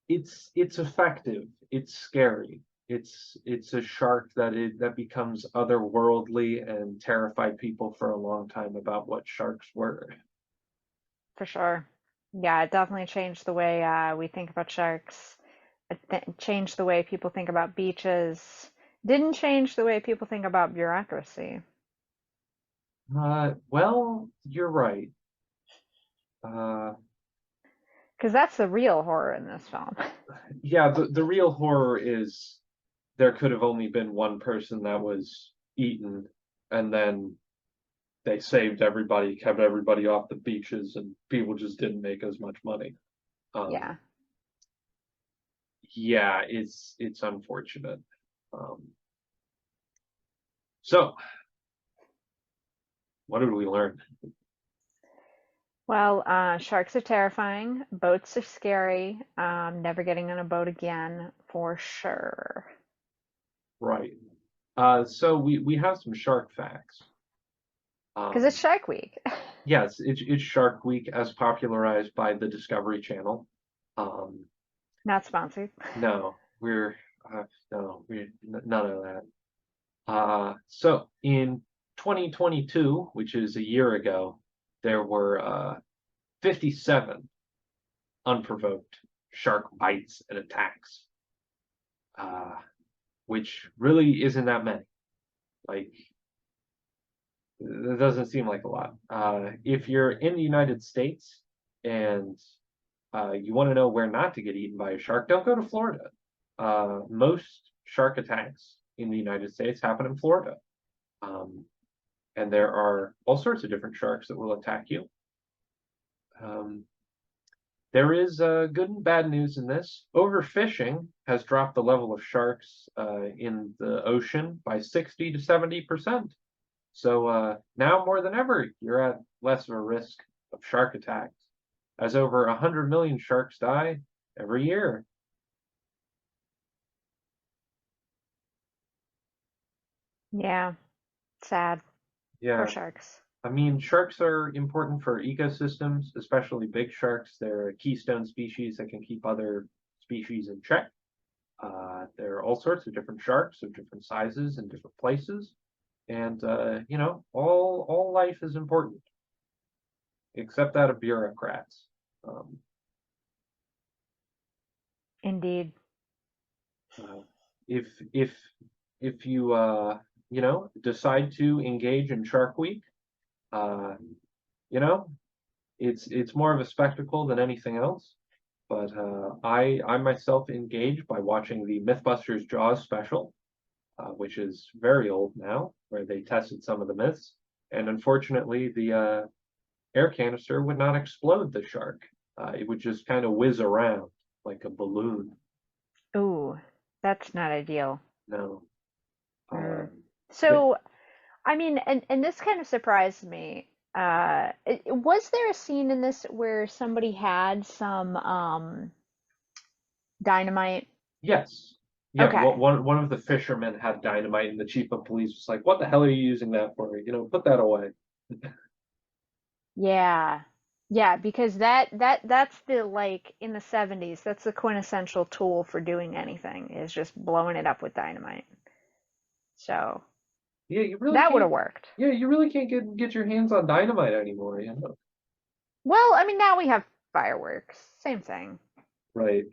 [SPEAKER 1] It's effective. It's scary. It's a shark that becomes otherworldly and terrified people for a long time about what sharks were.
[SPEAKER 2] For sure. Yeah, it definitely changed the way we think about sharks. It changed the way people think about beaches. Didn't change the way people think about bureaucracy.
[SPEAKER 1] Well, you're right. Uh,
[SPEAKER 2] Because that's the real horror in this film.
[SPEAKER 1] yeah, the real horror is there could have only been one person that was eaten, and then they saved everybody, kept everybody off the beaches, and people just didn't make as much money. Um,
[SPEAKER 2] Yeah.
[SPEAKER 1] yeah, it's unfortunate. Um, so, what did we learn?
[SPEAKER 2] Well, sharks are terrifying. Boats are scary. Never getting on a boat again for sure.
[SPEAKER 1] Right. So we have some shark facts.
[SPEAKER 2] Because it's
[SPEAKER 1] Um,
[SPEAKER 2] Shark Week.
[SPEAKER 1] yes, it's Shark Week as popularized by the Discovery Channel. Um,
[SPEAKER 2] Not sponsored.
[SPEAKER 1] no, we're no, none of that. So in 2022, which is a year ago, there were 57 unprovoked shark bites and attacks, uh, which really isn't that many. Like, that doesn't seem like a lot. If you're in the United States and you want to know where not to get eaten by a shark, don't go to Florida. Most shark attacks in the United States happen in Florida. Um, and there are all sorts of different sharks that will attack you. Um, there is good and bad news in this. Overfishing has dropped the level of sharks in the ocean by 60 to 70%. So now more than ever, you're at less of a risk of shark attacks, as over 100 million sharks die every year.
[SPEAKER 2] Yeah, sad. Poor
[SPEAKER 1] Yeah,
[SPEAKER 2] sharks.
[SPEAKER 1] I mean, sharks are important for ecosystems, especially big sharks. They're a keystone species that can keep other species in check. There are all sorts of different sharks of different sizes and different places. And all life is important, except that of bureaucrats. Um,
[SPEAKER 2] Indeed.
[SPEAKER 1] uh, if if if you decide to engage in Shark Week, uh, you know it's more of a spectacle than anything else. But I myself engage by watching the MythBusters Jaws special, which is very old now, where they tested some of the myths, and unfortunately the air canister would not explode the shark. It would just kind of whiz around like a balloon.
[SPEAKER 2] Ooh, that's not ideal.
[SPEAKER 1] No.
[SPEAKER 2] Mm.
[SPEAKER 1] Um, but
[SPEAKER 2] So, I mean, and this kind of surprised me. Was there a scene in this where somebody had some dynamite?
[SPEAKER 1] yes. Yeah,
[SPEAKER 2] Okay.
[SPEAKER 1] one of the fishermen had dynamite, and the chief of police was like, "What the hell are you using that for? Put that away."
[SPEAKER 2] Yeah. Yeah, because that's the like in the 70s, that's the quintessential tool for doing anything is just blowing it up with dynamite. So,
[SPEAKER 1] Yeah, you really
[SPEAKER 2] that would
[SPEAKER 1] can't.
[SPEAKER 2] have worked.
[SPEAKER 1] Yeah, you really can't get your hands on dynamite anymore.
[SPEAKER 2] Well, I mean, now we have fireworks. Same thing,
[SPEAKER 1] Right.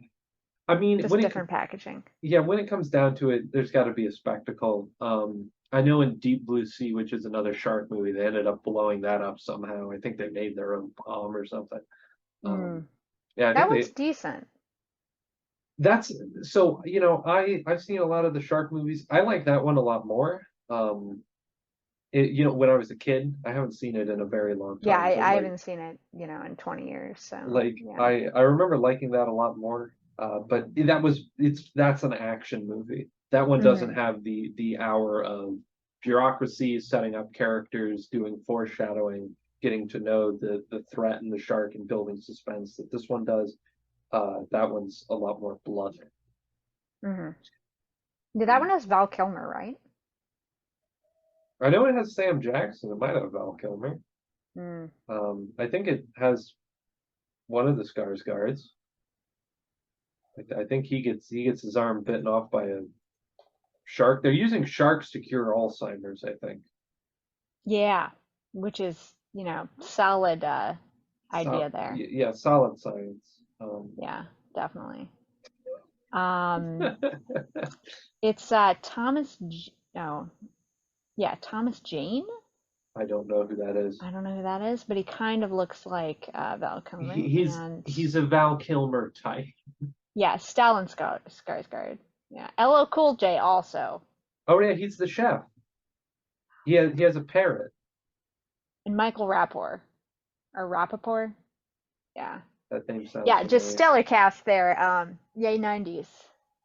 [SPEAKER 1] I mean,
[SPEAKER 2] just different packaging.
[SPEAKER 1] when it comes down to it, there's got to be a spectacle. I know in Deep Blue Sea, which is another shark movie, they ended up blowing that up somehow. I think they made their own bomb or something. Um,
[SPEAKER 2] Mm.
[SPEAKER 1] yeah, I
[SPEAKER 2] That
[SPEAKER 1] think
[SPEAKER 2] one's
[SPEAKER 1] they.
[SPEAKER 2] decent.
[SPEAKER 1] That's so. I've seen a lot of the shark movies. I like that one a lot more. When I was a kid, I haven't seen it in a very long
[SPEAKER 2] Yeah,
[SPEAKER 1] time, but
[SPEAKER 2] I haven't seen it, in 20 years, so
[SPEAKER 1] like
[SPEAKER 2] yeah.
[SPEAKER 1] I remember liking that a lot more. But that's an action movie. That one doesn't
[SPEAKER 2] Hmm.
[SPEAKER 1] have the hour of bureaucracy, setting up characters, doing foreshadowing, getting to know the threat and the shark, and building suspense that this one does. That one's a lot more blunt.
[SPEAKER 2] Hmm. Did that one has Val Kilmer, right?
[SPEAKER 1] I know it has Sam Jackson. It might have Val Kilmer.
[SPEAKER 2] Mm.
[SPEAKER 1] I think it has one of the Skarsgårds. I think he gets his arm bitten off by a shark. They're using sharks to cure Alzheimer's, I think.
[SPEAKER 2] Yeah, which is, solid
[SPEAKER 1] So,
[SPEAKER 2] idea there.
[SPEAKER 1] yeah, solid science.
[SPEAKER 2] Yeah, definitely. Um, it's no, yeah, Thomas Jane.
[SPEAKER 1] I don't know who that is.
[SPEAKER 2] I don't know who that is, but he kind of looks like Val Kilmer.
[SPEAKER 1] He's
[SPEAKER 2] And
[SPEAKER 1] he's a Val Kilmer type.
[SPEAKER 2] yeah, Skarsgård. Yeah. LL Cool J also.
[SPEAKER 1] Oh yeah, he's the chef. He has a parrot.
[SPEAKER 2] And Michael Rapport. Or Rappaport. Yeah.
[SPEAKER 1] That name sounds
[SPEAKER 2] Yeah, just
[SPEAKER 1] familiar.
[SPEAKER 2] stellar cast there. Yay 90s. It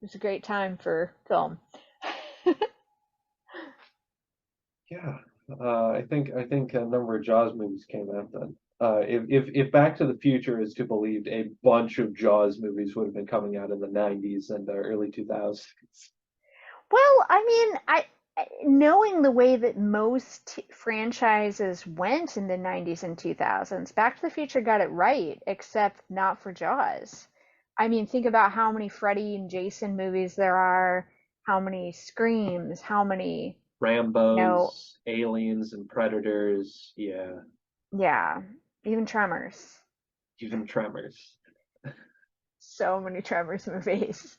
[SPEAKER 2] was a great time for film.
[SPEAKER 1] Yeah, I think a number of Jaws movies came out then. If Back to the Future is to be believed, a bunch of Jaws movies would have been coming out in the '90s and the early 2000s.
[SPEAKER 2] Well, I mean, knowing the way that most franchises went in the 90s and 2000s, Back to the Future got it right, except not for Jaws. I mean, think about how many Freddy and Jason movies there are, how many Screams, how many, you know,
[SPEAKER 1] Rambos, Aliens, and Predators. Yeah,
[SPEAKER 2] yeah, even Tremors.
[SPEAKER 1] even Tremors.
[SPEAKER 2] So many Tremors movies.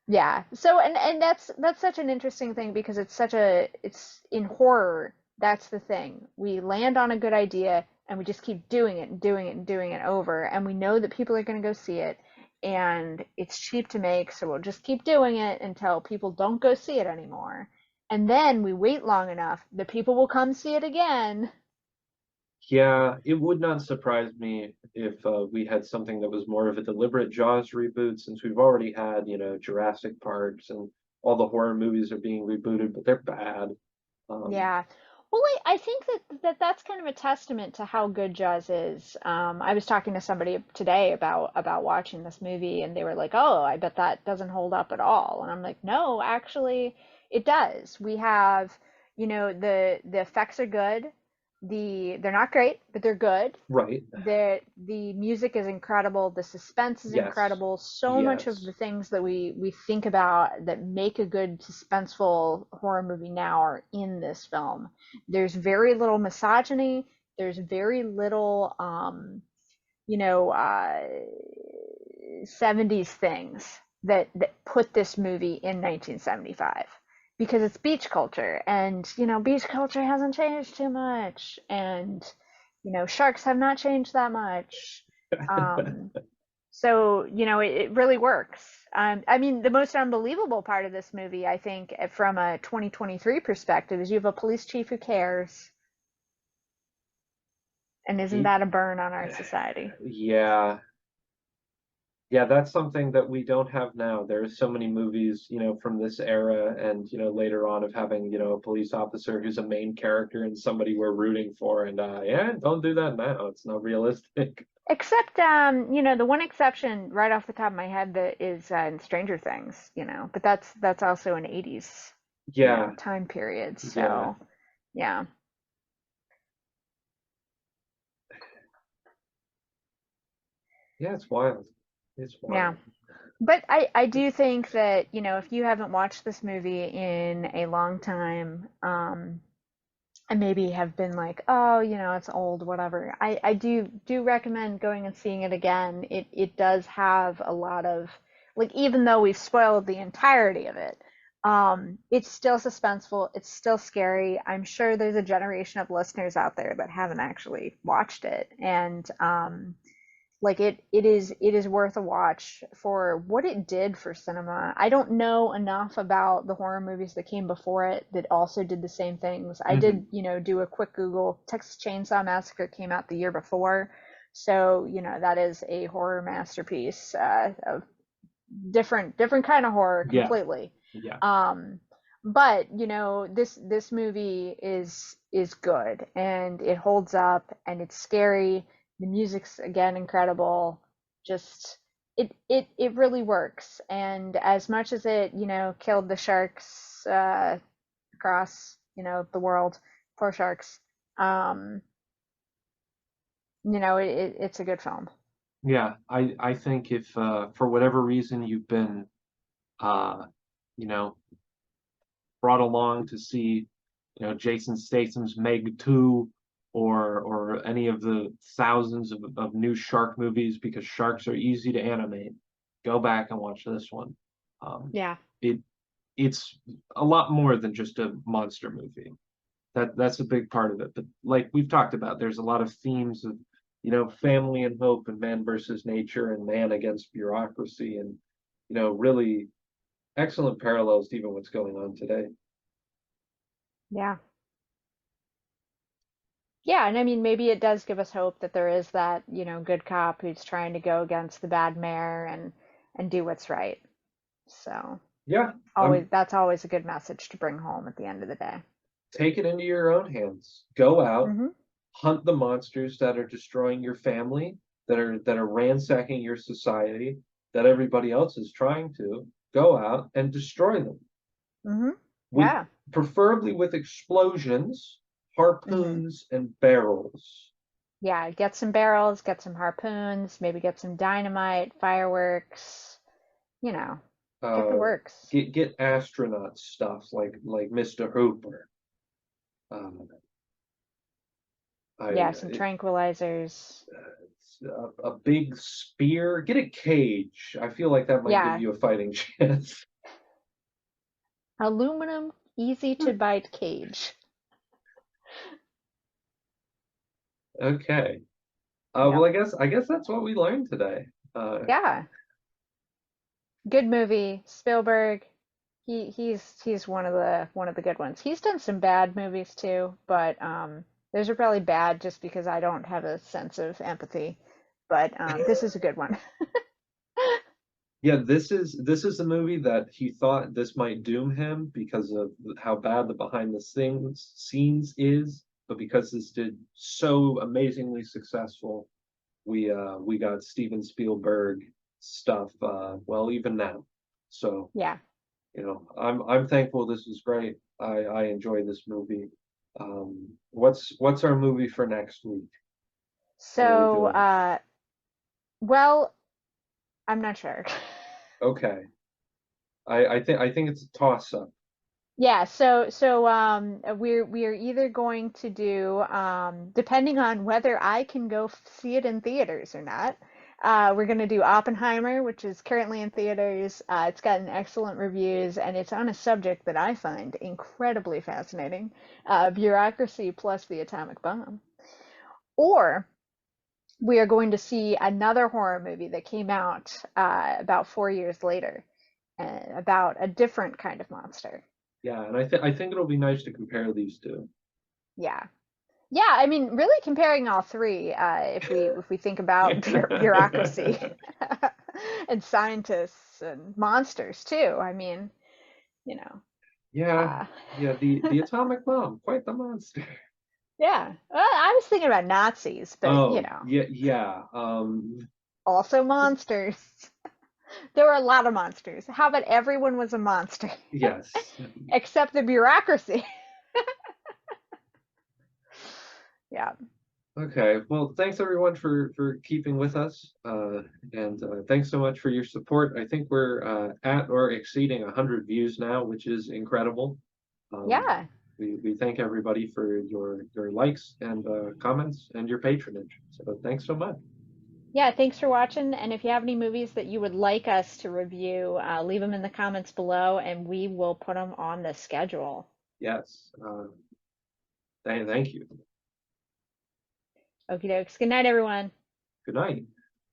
[SPEAKER 2] Yeah. So and that's such an interesting thing because it's in horror, that's the thing. We land on a good idea and we just keep doing it and doing it and doing it over and we know that people are going to go see it and it's cheap to make, so we'll just keep doing it until people don't go see it anymore. And then we wait long enough, the people will come see it again.
[SPEAKER 1] Yeah, it would not surprise me if we had something that was more of a deliberate Jaws reboot, since we've already had, Jurassic Parks and all the horror movies are being rebooted, but they're bad. Um,
[SPEAKER 2] Yeah. Well, I think that's kind of a testament to how good Jaws is. I was talking to somebody today about watching this movie, and they were like, "Oh, I bet that doesn't hold up at all." And I'm like, "No, actually, it does. We have, the effects are good. They're not great, but they're good.
[SPEAKER 1] right.
[SPEAKER 2] The music is incredible, the suspense is
[SPEAKER 1] Yes.
[SPEAKER 2] incredible. So much of
[SPEAKER 1] Yes.
[SPEAKER 2] the things that we think about that make a good suspenseful horror movie now are in this film. There's very little misogyny, there's very little you know uh 70s things that put this movie in 1975 because it's beach culture and beach culture hasn't changed too much and sharks have not changed that much. um so it really works. I mean, the most unbelievable part of this movie, I think, from a 2023 perspective, is you have a police chief who cares. And isn't
[SPEAKER 1] He,
[SPEAKER 2] that a burn on our society?
[SPEAKER 1] yeah. Yeah, that's something that we don't have now. There's so many movies, from this era and, later on of having, a police officer who's a main character and somebody we're rooting for. And yeah, don't do that now. It's not realistic.
[SPEAKER 2] Except, the one exception right off the top of my head that is in Stranger Things, but that's also an 80s,
[SPEAKER 1] Yeah,
[SPEAKER 2] time period.
[SPEAKER 1] yeah,
[SPEAKER 2] So, yeah,
[SPEAKER 1] yeah, it's wild. It's
[SPEAKER 2] yeah.
[SPEAKER 1] wild.
[SPEAKER 2] But I do think that, if you haven't watched this movie in a long time, and maybe have been like, oh, it's old, whatever. I do recommend going and seeing it again. It does have a lot of, like, even though we've spoiled the entirety of it, it's still suspenseful, it's still scary. I'm sure there's a generation of listeners out there that haven't actually watched it. And like it is worth a watch for what it did for cinema. I don't know enough about the horror movies that came before it that also did the same things. I
[SPEAKER 1] Hmm.
[SPEAKER 2] did, do a quick Google. Texas Chainsaw Massacre came out the year before. So, that is a horror masterpiece, of different kind of horror
[SPEAKER 1] Yeah,
[SPEAKER 2] completely.
[SPEAKER 1] yeah,
[SPEAKER 2] Um, but this movie is good and it holds up and it's scary. The music's again incredible. Just it really works. And as much as it killed the sharks across the world, poor sharks. Um, it's a good film.
[SPEAKER 1] yeah. I think if for whatever reason you've been uh, you know, brought along to see, Jason Statham's Meg 2 or any of the thousands of new shark movies because sharks are easy to animate, go back and watch this one. Um,
[SPEAKER 2] Yeah.
[SPEAKER 1] it it's a lot more than just a monster movie. That's a big part of it. But like we've talked about, there's a lot of themes of, family and hope and man versus nature and man against bureaucracy and really excellent parallels to even what's going on today.
[SPEAKER 2] Yeah. Yeah, and I mean, maybe it does give us hope that there is that, good cop who's trying to go against the bad mayor and do what's right. So,
[SPEAKER 1] Yeah,
[SPEAKER 2] that's always a good message to bring home at the end of the day.
[SPEAKER 1] take it into your own hands. Go out,
[SPEAKER 2] Hmm.
[SPEAKER 1] hunt the monsters that are destroying your family, that are ransacking your society, that everybody else is trying to. Go out and destroy them.
[SPEAKER 2] Hmm.
[SPEAKER 1] With
[SPEAKER 2] Yeah.
[SPEAKER 1] preferably with explosions,
[SPEAKER 2] Hmm.
[SPEAKER 1] harpoons, and barrels.
[SPEAKER 2] Yeah, get some barrels, get some harpoons, maybe get some dynamite, fireworks, you know, get the
[SPEAKER 1] Uh,
[SPEAKER 2] works.
[SPEAKER 1] get astronaut stuff like Mr. Hooper. Um, I
[SPEAKER 2] Yeah, some tranquilizers.
[SPEAKER 1] a big spear. Get a cage. I feel like that might give
[SPEAKER 2] Yeah,
[SPEAKER 1] you a fighting chance.
[SPEAKER 2] aluminum, easy to bite cage.
[SPEAKER 1] Okay. Well,
[SPEAKER 2] Yep.
[SPEAKER 1] I guess that's what we learned today.
[SPEAKER 2] Yeah. Good movie. Spielberg. He's one of the good ones. He's done some bad movies too, but those are probably bad just because I don't have a sense of empathy. But this is a good one.
[SPEAKER 1] Yeah, this is a movie that he thought this might doom him because of how bad the behind the scenes is, but because this did so amazingly successful, we got Steven Spielberg stuff well even now. So,
[SPEAKER 2] Yeah.
[SPEAKER 1] I'm thankful this was great. I enjoyed this movie. What's our movie for next week? What are we
[SPEAKER 2] So,
[SPEAKER 1] doing?
[SPEAKER 2] well, I'm not sure.
[SPEAKER 1] Okay. I think it's a toss up.
[SPEAKER 2] Yeah, so we're either going to do depending on whether I can go see it in theaters or not. We're going to do Oppenheimer, which is currently in theaters. It's gotten excellent reviews, and it's on a subject that I find incredibly fascinating, bureaucracy plus the atomic bomb. Or we are going to see another horror movie that came out about 4 years later, about a different kind of monster.
[SPEAKER 1] Yeah, and I think it'll be nice to compare these two.
[SPEAKER 2] Yeah. Yeah, I mean, really comparing all three, if we think about bureaucracy and scientists and monsters too. I mean, you know,
[SPEAKER 1] Yeah,
[SPEAKER 2] uh,
[SPEAKER 1] yeah, the atomic bomb, quite the monster.
[SPEAKER 2] yeah. Well, I was thinking about Nazis, but
[SPEAKER 1] Oh, yeah, yeah.
[SPEAKER 2] also monsters. There were a lot of monsters. How about everyone was a monster
[SPEAKER 1] Yes.
[SPEAKER 2] except the bureaucracy? Yeah.
[SPEAKER 1] Okay. Well, thanks everyone for keeping with us, and thanks so much for your support. I think we're at or exceeding 100 views now, which is incredible. Um,
[SPEAKER 2] Yeah.
[SPEAKER 1] we thank everybody for your likes and comments and your patronage. So thanks so much.
[SPEAKER 2] Yeah, thanks for watching. And if you have any movies that you would like us to review, leave them in the comments below and we will put them on the schedule.
[SPEAKER 1] Yes. Thank you.
[SPEAKER 2] Okie dokes. Good night, everyone.
[SPEAKER 1] Good night.